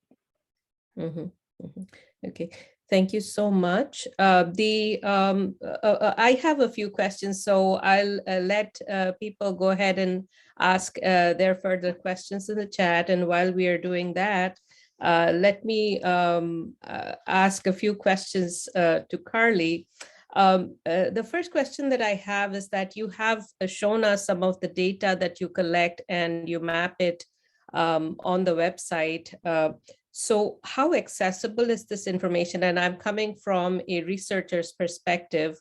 S1: Mm-hmm. Mm-hmm. Okay. Thank you so much. I have a few questions, so I'll let people go ahead and ask their further questions in the chat. And while we are doing that, let me ask a few questions to Kharley. The first question that I have is that you have shown us some of the data that you collect and you map it on the website. So how accessible is this information? And I'm coming from a researcher's perspective.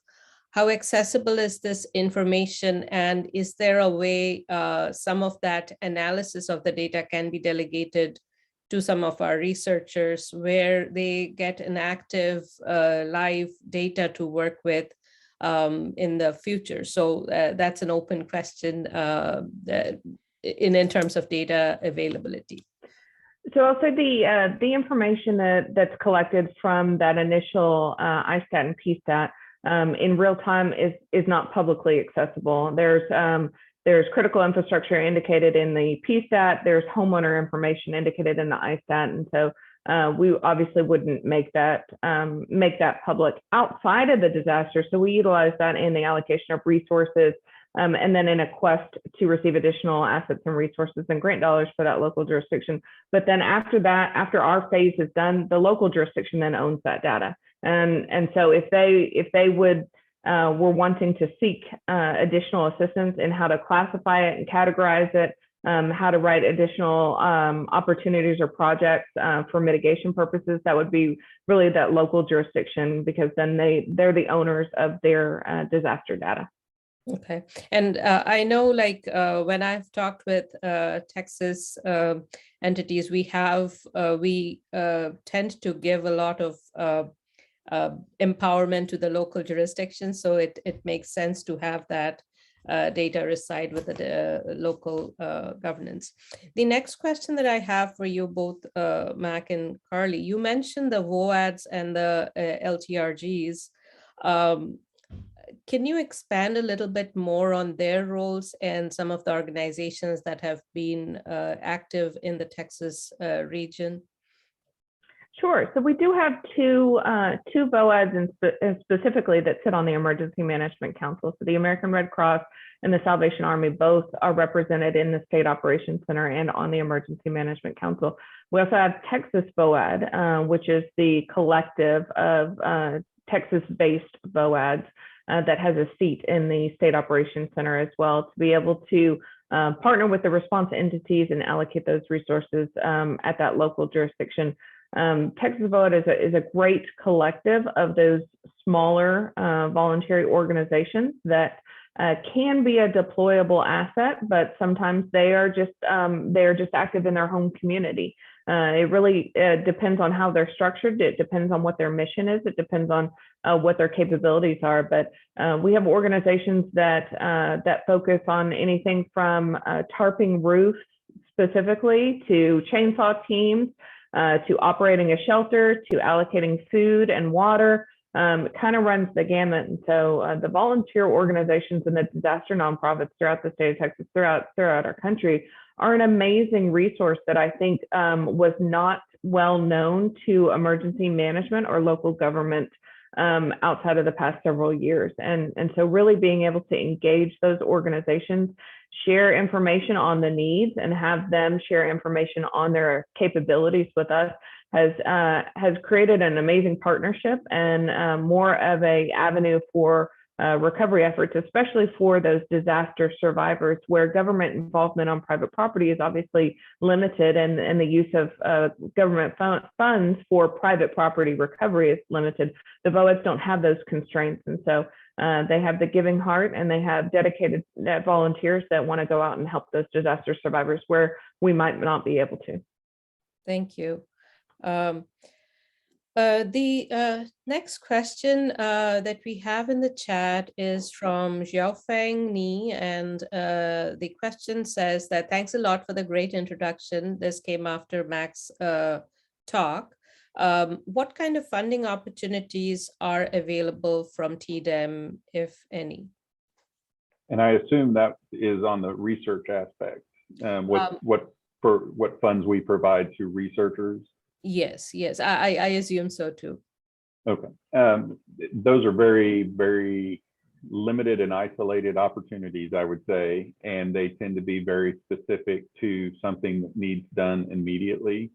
S1: How accessible is this information? And is there a way some of that analysis of the data can be delegated to some of our researchers where they get an active live data to work with in the future? So that's an open question in terms of data availability.
S3: So I'll say the information that's collected from that initial ISTAT and PSTAT in real time is not publicly accessible. There's critical infrastructure indicated in the PSTAT. There's homeowner information indicated in the ISTAT, and so we obviously wouldn't make that public outside of the disaster. So we utilize that in the allocation of resources. And then in a quest to receive additional assets and resources and grant dollars for that local jurisdiction. But then after that, after our phase is done, the local jurisdiction then owns that data. And so if they were wanting to seek additional assistance in how to classify it and categorize it, how to write additional opportunities or projects for mitigation purposes, that would be really that local jurisdiction, because then they're the owners of their disaster data.
S1: Okay. And I know, like, when I've talked with Texas entities, we tend to give a lot of empowerment to the local jurisdiction. So it makes sense to have that data reside with the local governance. The next question that I have for you both, Mac and Kharley, you mentioned the VOADs and the LTRGs. Can you expand a little bit more on their roles and some of the organizations that have been active in the Texas region?
S3: Sure. So we do have two VOADs specifically that sit on the Emergency Management Council. So the American Red Cross and the Salvation Army both are represented in the State Operations Center and on the Emergency Management Council. We also have Texas VOAD, which is the collective of Texas-based VOADs that has a seat in the State Operations Center as well, to be able to partner with the response entities and allocate those resources at that local jurisdiction. Texas VOAD is a great collective of those smaller voluntary organizations that can be a deployable asset, but sometimes they are just active in their home community. It really depends on how they're structured. It depends on what their mission is. It depends on what their capabilities are. But we have organizations that focus on anything from tarping roofs specifically to chainsaw teams, to operating a shelter, to allocating food and water. It kind of runs the gamut. And so the volunteer organizations and the disaster nonprofits throughout the state of Texas, throughout our country, are an amazing resource that I think was not well known to emergency management or local government outside of the past several years. And so really being able to engage those organizations, share information on the needs, and have them share information on their capabilities with us has created an amazing partnership and more of a avenue for recovery efforts, especially for those disaster survivors, where government involvement on private property is obviously limited, and the use of government funds for private property recovery is limited. The VOEDs don't have those constraints, and so they have the giving heart, and they have dedicated volunteers that want to go out and help those disaster survivors where we might not be able to.
S1: Thank you. The next question that we have in the chat is from Xiaofeng Ni, and the question says that thanks a lot for the great introduction. This came after Mac's talk. What kind of funding opportunities are available from TDEM, if any?
S2: And I assume that is on the research aspect. What funds we provide to researchers?
S1: Yes, I assume so too.
S2: Okay. Those are very, very limited and isolated opportunities, I would say, and they tend to be very specific to something that needs done immediately.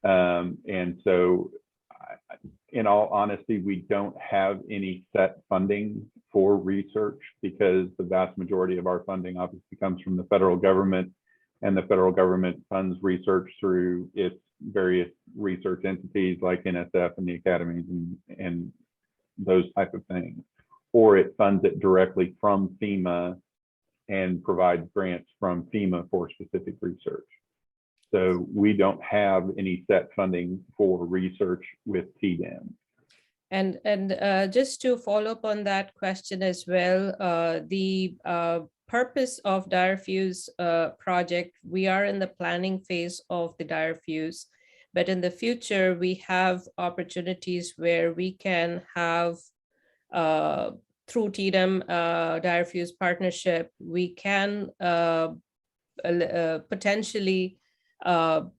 S2: And so, in all honesty, we don't have any set funding for research, because the vast majority of our funding obviously comes from the federal government, and the federal government funds research through its various research entities like NSF and the academies and those type of things, or it funds it directly from FEMA and provides grants from FEMA for specific research. So we don't have any set funding for research with TDEM.
S1: And just to follow up on that question as well, the purpose of FEWS project, we are in the planning phase of the FEWS, but in the future we have opportunities where we can have through TDEM FEWS partnership, we can potentially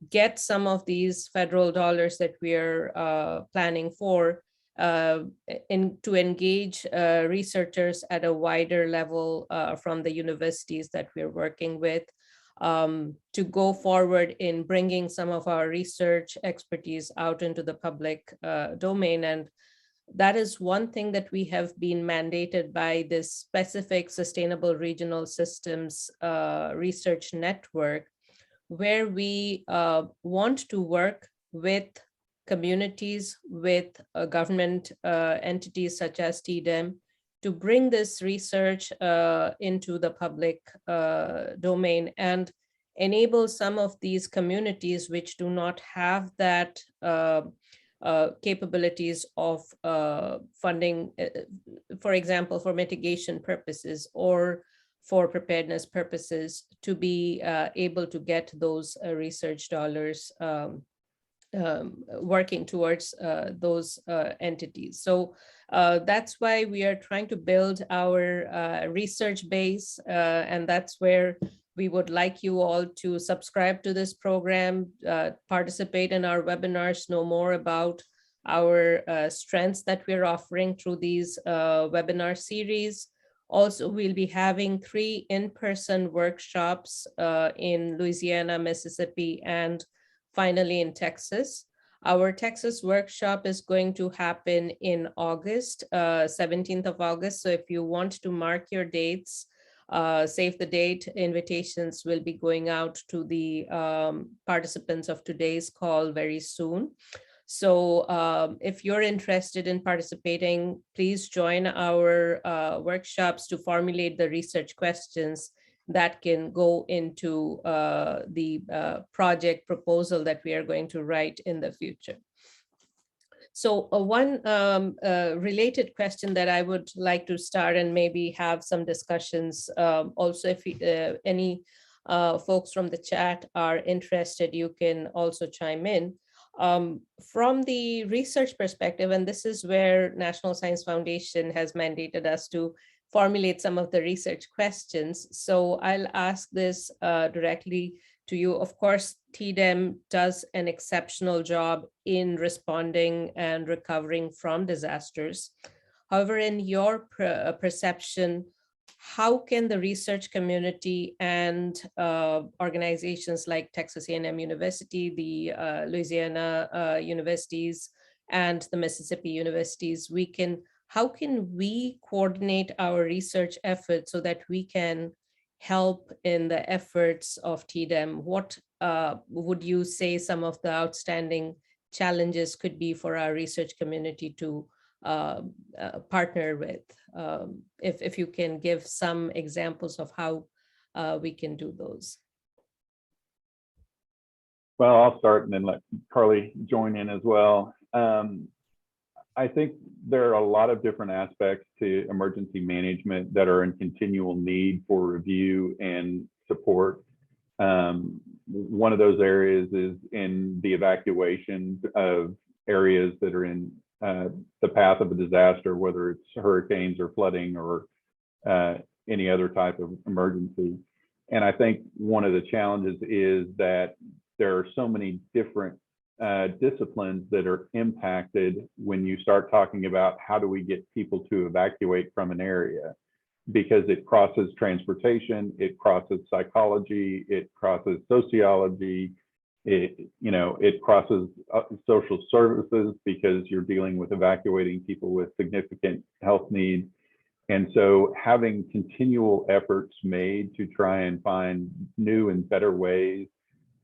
S1: get some of these federal dollars that we are planning for to engage researchers at a wider level from the universities that we're working with, to go forward in bringing some of our research expertise out into the public domain. And that is one thing that we have been mandated by this specific Sustainable Regional Systems Research Network, where we want to work with communities, with government entities such as TDEM, to bring this research into the public domain and enable some of these communities which do not have that capabilities of funding, for example, for mitigation purposes or for preparedness purposes, to be able to get those research dollars working towards those entities. So that's why we are trying to build our research base, and that's where we would like you all to subscribe to this program, participate in our webinars, know more about our strengths that we're offering through these webinar series. Also, we'll be having 3 in-person workshops in Louisiana, Mississippi, and finally in Texas. Our Texas workshop is going to happen in August, 17th of August. So if you want to mark your dates, save the date. Invitations will be going out to the participants of today's call very soon. So if you're interested in participating, please join our workshops to formulate the research questions that can go into the project proposal that we are going to write in the future. So one related question that I would like to start and maybe have some discussions, also if any folks from the chat are interested, you can also chime in. From the research perspective, and this is where National Science Foundation has mandated us to formulate some of the research questions. So I'll ask this directly to you. Of course, TDEM does an exceptional job in responding and recovering from disasters. However, in your perception, how can the research community and organizations like Texas A&M University, the Louisiana universities, and the Mississippi universities, how can we coordinate our research efforts so that we can help in the efforts of TDEM? What would you say some of the outstanding challenges could be for our research community to partner with? If you can give some examples of how we can do those.
S2: Well, I'll start and then let Kharley join in as well. I think there are a lot of different aspects to emergency management that are in continual need for review and support. One of those areas is in the evacuation of areas that are in the path of a disaster, whether it's hurricanes or flooding or any other type of emergency. And I think one of the challenges is that there are so many different disciplines that are impacted when you start talking about how do we get people to evacuate from an area, because it crosses transportation, it crosses psychology, it crosses sociology, it crosses social services, because you're dealing with evacuating people with significant health needs. And so having continual efforts made to try and find new and better ways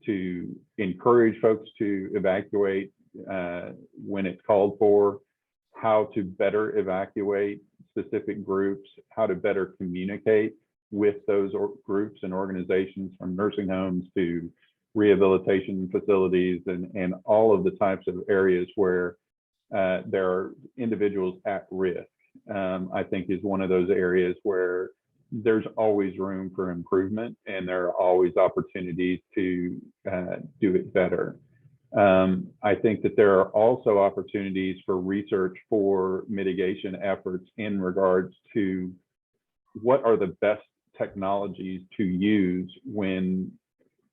S2: to encourage folks to evacuate when it's called for, how to better evacuate specific groups, how to better communicate with those groups and organizations, from nursing homes to rehabilitation facilities and all of the types of areas where there are individuals at risk, I think is one of those areas where there's always room for improvement and there are always opportunities to do it better. I think that there are also opportunities for research for mitigation efforts in regards to what are the best technologies to use when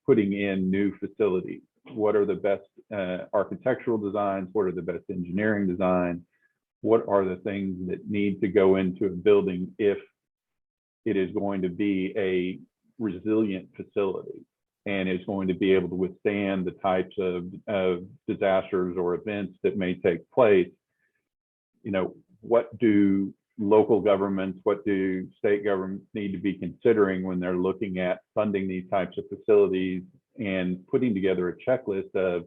S2: putting in new facilities. What are the best architectural designs? What are the best engineering designs? What are the things that need to go into a building if it is going to be a resilient facility and is going to be able to withstand the types of disasters or events that may take place? What do local governments, what do state governments need to be considering when they're looking at funding these types of facilities and putting together a checklist of,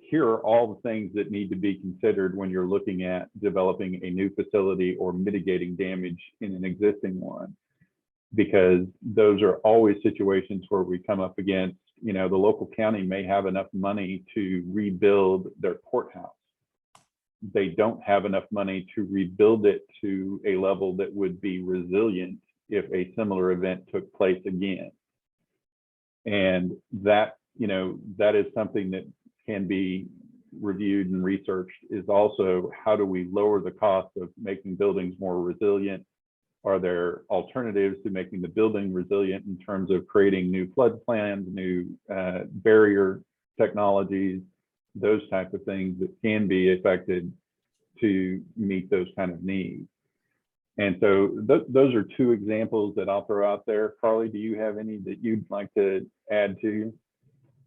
S2: here are all the things that need to be considered when you're looking at developing a new facility or mitigating damage in an existing one? Because those are always situations where we come up against, the local county may have enough money to rebuild their courthouse. They don't have enough money to rebuild it to a level that would be resilient if a similar event took place again. And that is something that can be reviewed and researched, is also how do we lower the cost of making buildings more resilient? Are there alternatives to making the building resilient in terms of creating new flood plans, new barrier technologies, those type of things that can be affected to meet those kind of needs? And so those are two examples that I'll throw out there. Kharley, do you have any that you'd like to add to?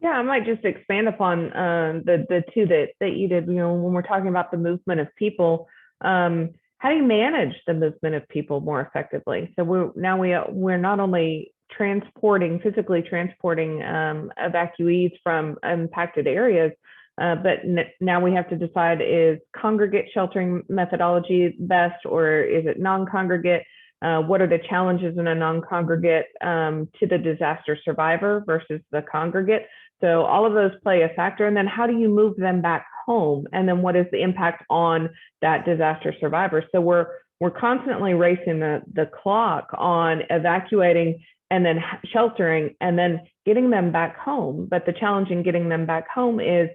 S3: Yeah, I might just expand upon the two that you did. When we're talking about the movement of people, how do you manage the movement of people more effectively? So we're not only physically transporting evacuees from impacted areas, but now we have to decide, is congregate sheltering methodology best, or is it non-congregate? What are the challenges in a non-congregate to the disaster survivor versus the congregate? So all of those play a factor. And then how do you move them back home? And then what is the impact on that disaster survivor? So we're constantly racing the clock on evacuating and then sheltering and then getting them back home. But the challenge in getting them back home is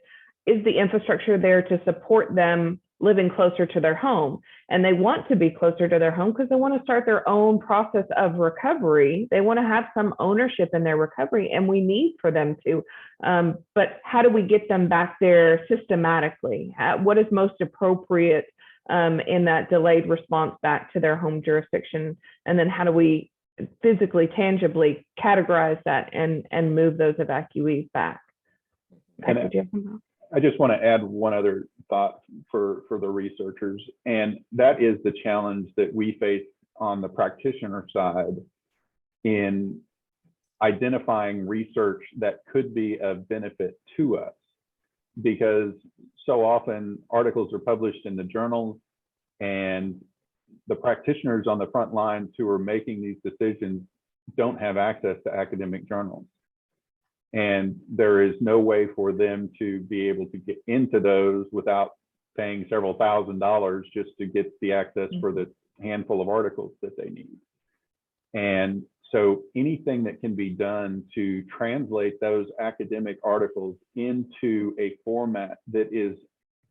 S3: the infrastructure there to support them living closer to their home, and they want to be closer to their home because they want to start their own process of recovery. They want to have some ownership in their recovery, and we need for them to. But how do we get them back there systematically? What is most appropriate in that delayed response back to their home jurisdiction? And then how do we physically, tangibly categorize that and move those evacuees back?
S2: I just want to add one other thought for the researchers, and that is the challenge that we face on the practitioner side in identifying research that could be of benefit to us, because so often articles are published in the journals, and the practitioners on the front lines who are making these decisions don't have access to academic journals. And there is no way for them to be able to get into those without paying several $1,000s just to get the access for the handful of articles that they need. And so anything that can be done to translate those academic articles into a format that is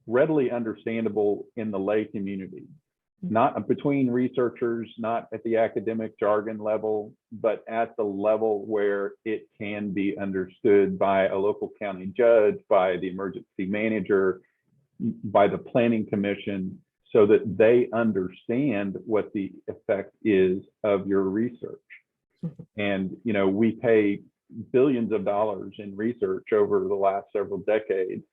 S2: readily understandable in the lay community, not between researchers, not at the academic jargon level, but at the level where it can be understood by a local county judge, by the emergency manager, by the planning commission, so that they understand what the effect is of your research. And, you know, we pay billions of dollars in research over the last several decades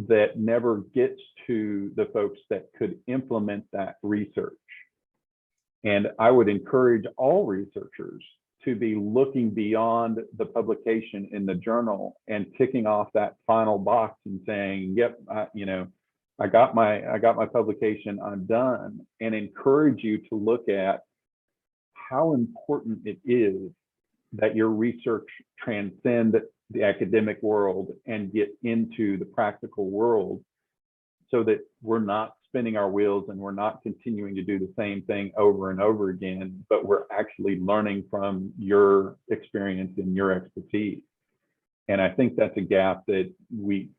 S2: that never gets to the folks that could implement that research. And I would encourage all researchers to be looking beyond the publication in the journal and ticking off that final box and saying, yep, I got my publication, I'm done, and encourage you to look at how important it is that your research transcend the academic world and get into the practical world, so that we're not spinning our wheels and we're not continuing to do the same thing over and over again, but we're actually learning from your experience and your expertise. And I think that's a gap that we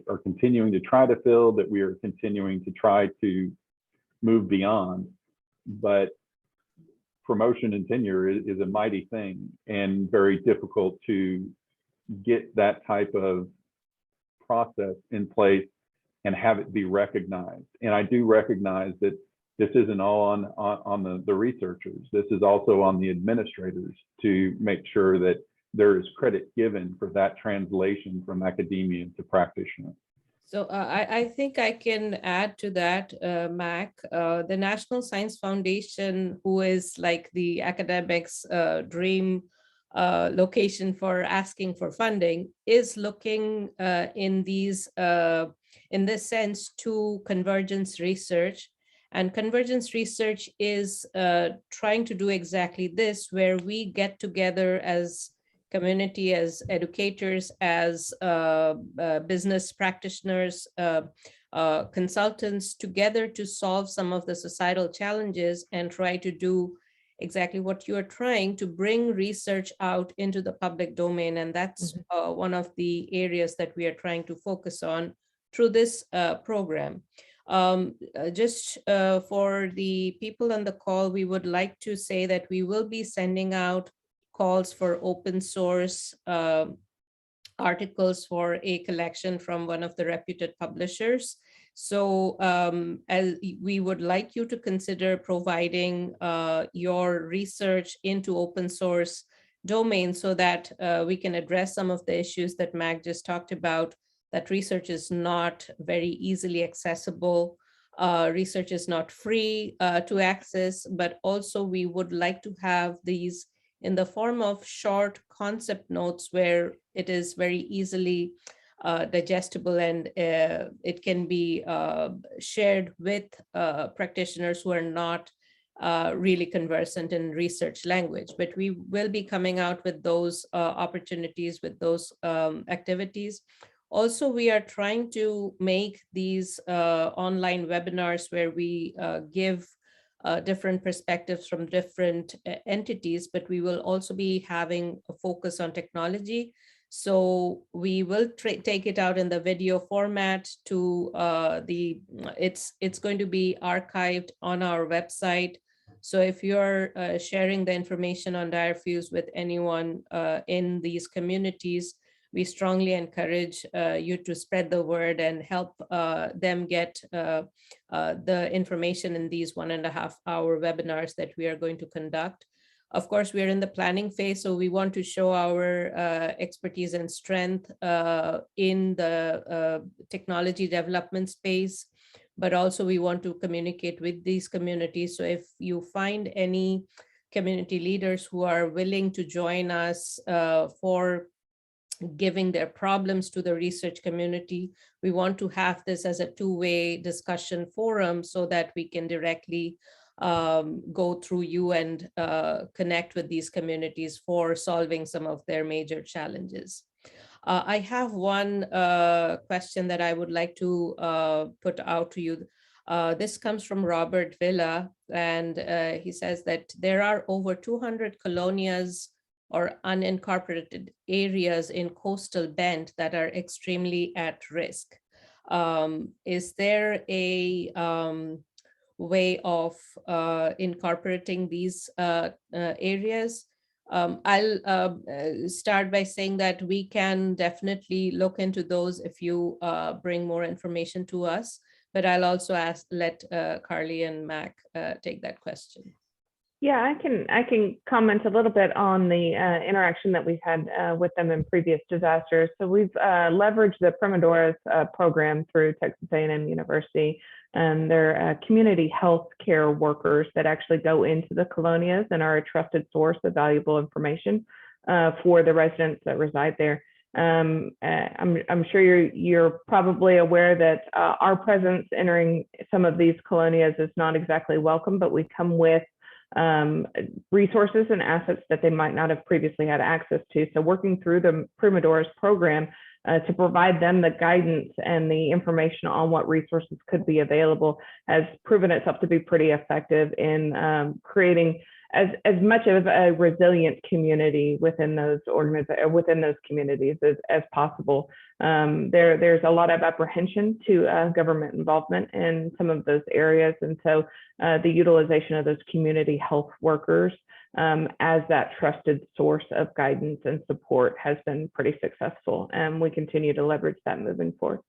S2: are continuing to try to fill, that we are continuing to try to move beyond. But promotion and tenure is a mighty thing and very difficult to get that type of process in place and have it be recognized. And I do recognize that this isn't all on the researchers. This is also on the administrators to make sure that there is credit given for that translation from academia to practitioner.
S1: So I think I can add to that, Mac. The National Science Foundation, who is like the academics' dream location for asking for funding, is looking in this sense to convergence research. And convergence research is trying to do exactly this, where we get together as community, as educators, as business practitioners, consultants, together to solve some of the societal challenges and try to do exactly what you are trying to bring research out into the public domain. And that's one of the areas that we are trying to focus on through this program. Just for the people on the call, we would like to say that we will be sending out calls for open source articles for a collection from one of the reputed publishers. So as we would like you to consider providing your research into open source domain, so that we can address some of the issues that Mag just talked about, that research is not very easily accessible. Research is not free to access, but also we would like to have these in the form of short concept notes where it is very easily digestible, and it can be shared with practitioners who are not really conversant in research language. But we will be coming out with those opportunities, with those activities. Also, we are trying to make these online webinars where we give different perspectives from different entities, but we will also be having a focus on technology. So we will take it out in the video format to it's going to be archived on our website. So if you're sharing the information on FEWS with anyone in these communities, we strongly encourage you to spread the word and help them get the information in these 1.5-hour webinars that we are going to conduct. Of course, we are in the planning phase, so we want to show our expertise and strength in the technology development space, but also we want to communicate with these communities. So if you find any community leaders who are willing to join us for giving their problems to the research community, we want to have this as a two-way discussion forum so that we can directly go through you and connect with these communities for solving some of their major challenges. I have one question that I would like to put out to you. This comes from Robert Villa, and he says that there are over 200 colonias or unincorporated areas in coastal bend that are extremely at risk. Is there a way of incorporating these areas? I'll start by saying that we can definitely look into those if you bring more information to us, but I'll also let Kharley and Mac take that question.
S3: Yeah, I can comment a little bit on the interaction that we've had with them in previous disasters. So we've leveraged the Preparedness program through Texas A&M University, and they're community health care workers that actually go into the colonias and are a trusted source of valuable information for the residents that reside there. I'm sure you're probably aware that our presence entering some of these colonias is not exactly welcome, but we come with resources and assets that they might not have previously had access to. So working through the Preparedness program to provide them the guidance and the information on what resources could be available has proven itself to be pretty effective in creating as much of a resilient community within those communities as possible. There's a lot of apprehension to government involvement in some of those areas, and so the utilization of those community health workers as that trusted source of guidance and support has been pretty successful, and we continue to leverage that moving forward.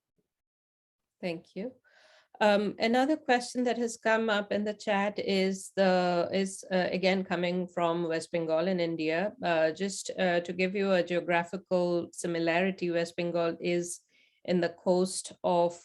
S1: Thank you. Another question that has come up in the chat is again coming from West Bengal in India. Just to give you a geographical similarity, West Bengal is in the coast of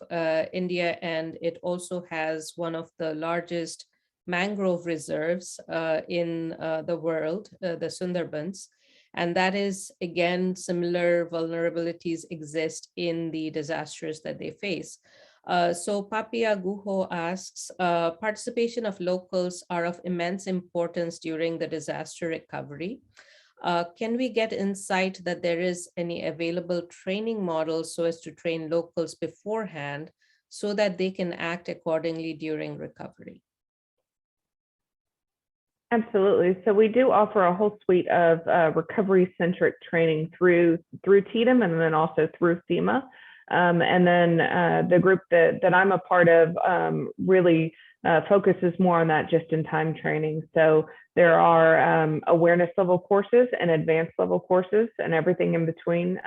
S1: India, and it also has one of the largest mangrove reserves in the world, the Sundarbans. And that is, again, similar vulnerabilities exist in the disasters that they face. So Papia Guho asks, participation of locals are of immense importance during the disaster recovery. Can we get insight that there is any available training models so as to train locals beforehand so that they can act accordingly during recovery?
S3: Absolutely. So we do offer a whole suite of recovery-centric training through TDEM and then also through FEMA. And then the group that I'm a part of really focuses more on that just-in-time training. So there are awareness level courses and advanced level courses and everything in between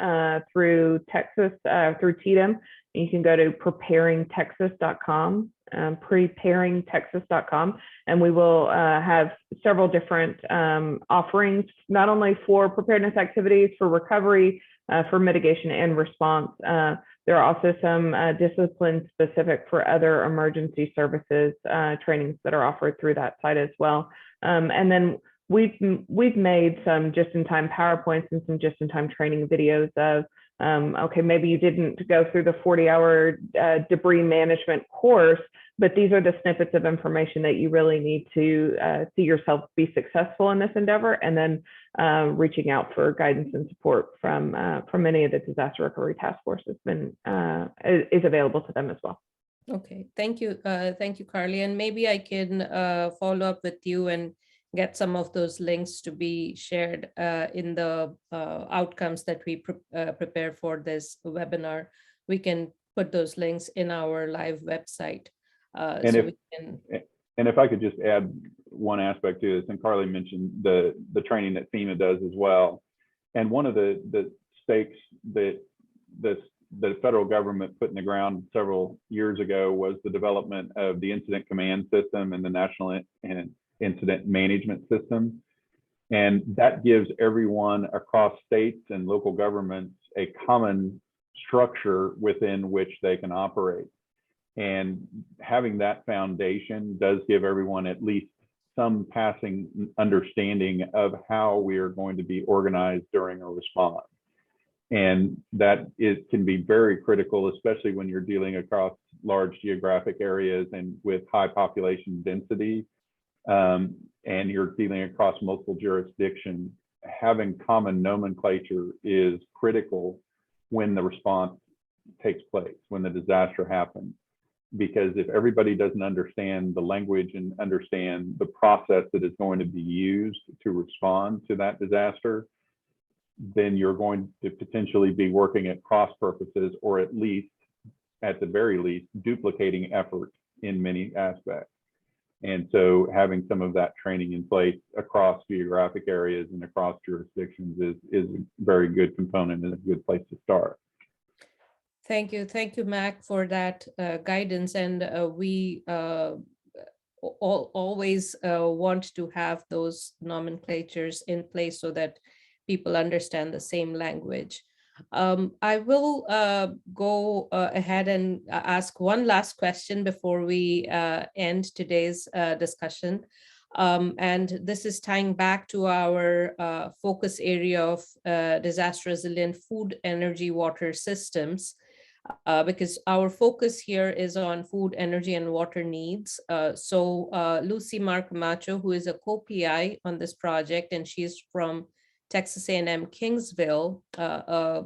S3: through Texas, through TDEM. You can go to preparingtexas.com, preparingtexas.com, and we will have several different offerings, not only for preparedness activities, for recovery, for mitigation and response. There are also some discipline specific for other emergency services trainings that are offered through that site as well. And then we've made some just-in-time PowerPoints and some just-in-time training videos of, okay, maybe you didn't go through the 40-hour debris management course, but these are the snippets of information that you really need to see yourself be successful in this endeavor, and then reaching out for guidance and support from any of the disaster recovery task forces is available to them as well.
S1: Okay, thank you, Kharley. And maybe I can follow up with you and get some of those links to be shared in the outcomes that we prepare for this webinar. We can put those links in our live website.
S2: And if I could just add one aspect to this, and Kharley mentioned the training that FEMA does as well. And one of the stakes that the federal government put in the ground several years ago was the development of the incident command system and the national incident management system. And that gives everyone across states and local governments a common structure within which they can operate. And having that foundation does give everyone at least some passing understanding of how we are going to be organized during a response. And that can be very critical, especially when you're dealing across large geographic areas and with high population density, and you're dealing across multiple jurisdictions. Having common nomenclature is critical when the response takes place, when the disaster happens. Because if everybody doesn't understand the language and understand the process that is going to be used to respond to that disaster, then you're going to potentially be working at cross purposes, or at least, at the very least, duplicating effort in many aspects. And so having some of that training in place across geographic areas and across jurisdictions is a very good component and a good place to start.
S1: Thank you, Mac, for that guidance. And we always want to have those nomenclatures in place so that people understand the same language. I will go ahead and ask one last question before we end today's discussion. And this is tying back to our focus area of disaster resilient food, energy, water systems. Because our focus here is on food, energy, and water needs. So Lucy Marcamacho, who is a co-PI on this project, and she's from Texas A&M Kingsville, a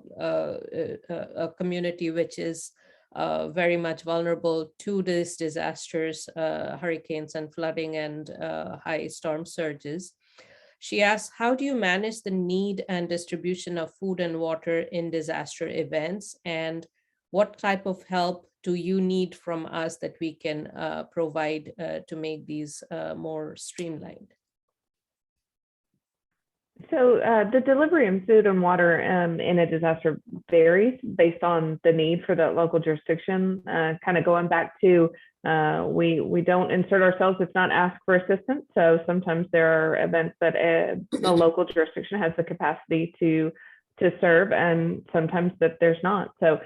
S1: community which is very much vulnerable to these disasters, hurricanes and flooding and high storm surges. She asks, how do you manage the need and distribution of food and water in disaster events? And what type of help do you need from us that we can provide to make these more streamlined?
S3: So the delivery of food and water in a disaster varies based on the need for that local jurisdiction. Kind of going back to we don't insert ourselves if not asked for assistance. So sometimes there are events that a local jurisdiction has the capacity to serve, and sometimes that there's not. So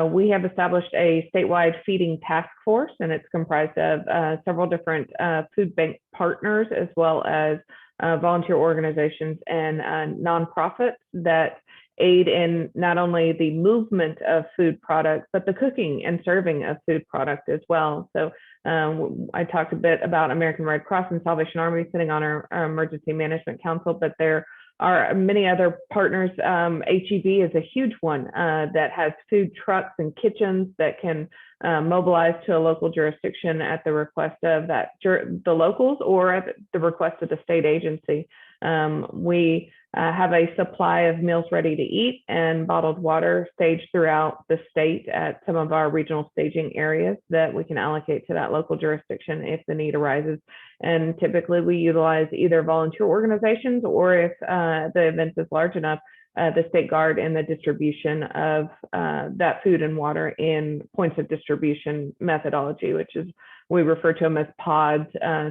S3: we have established a statewide feeding task force, and it's comprised of several different food bank partners, as well as volunteer organizations and nonprofits that aid in not only the movement of food products, but the cooking and serving of food product as well. So I talked a bit about American Red Cross and Salvation Army sitting on our Emergency Management Council, but there are many other partners. HEB is a huge one that has food trucks and kitchens that can mobilize to a local jurisdiction at the request of the locals or at the request of the state agency. We have a supply of meals ready to eat and bottled water staged throughout the state at some of our regional staging areas that we can allocate to that local jurisdiction if the need arises. And typically we utilize either volunteer organizations, or if the event is large enough, the State Guard in the distribution of that food and water in points of distribution methodology, which is, we refer to them as pods.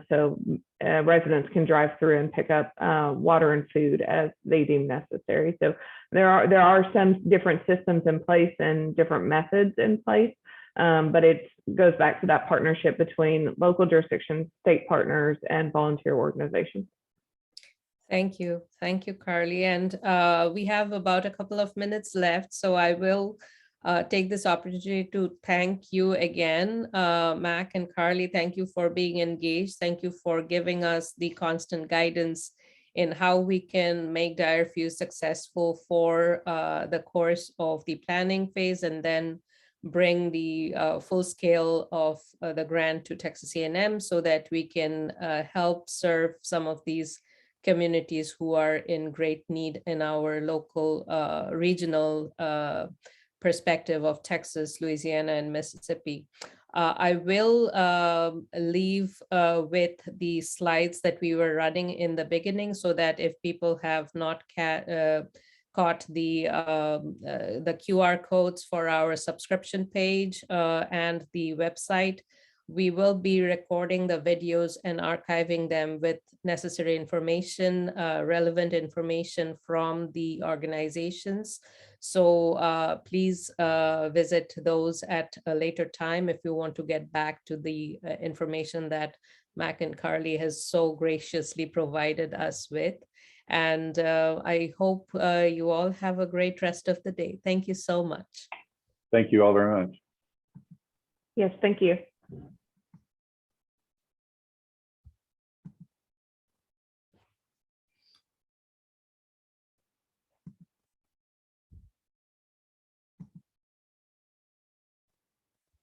S3: So residents can drive through and pick up water and food as they deem necessary. So there are some different systems in place and different methods in place, but it goes back to that partnership between local jurisdictions, state partners, and volunteer organizations.
S1: Thank you, Kharley. And we have about a couple of minutes left, so I will take this opportunity to thank you again, Mac and Kharley. Thank you for being engaged. Thank you for giving us the constant guidance in how we can make FEWS successful for the course of the planning phase and then bring the full scale of the grant to Texas A&M so that we can help serve some of these communities who are in great need in our local regional perspective of Texas, Louisiana, and Mississippi. I will leave with the slides that we were running in the beginning so that if people have not caught the QR codes for our subscription page and the website, we will be recording the videos and archiving them with necessary information, relevant information from the organizations. So please visit those at a later time if you want to get back to the information that Mac and Kharley has so graciously provided us with. And I hope you all have a great rest of the day. Thank you so much.
S2: Thank you all very much.
S3: Yes, thank you.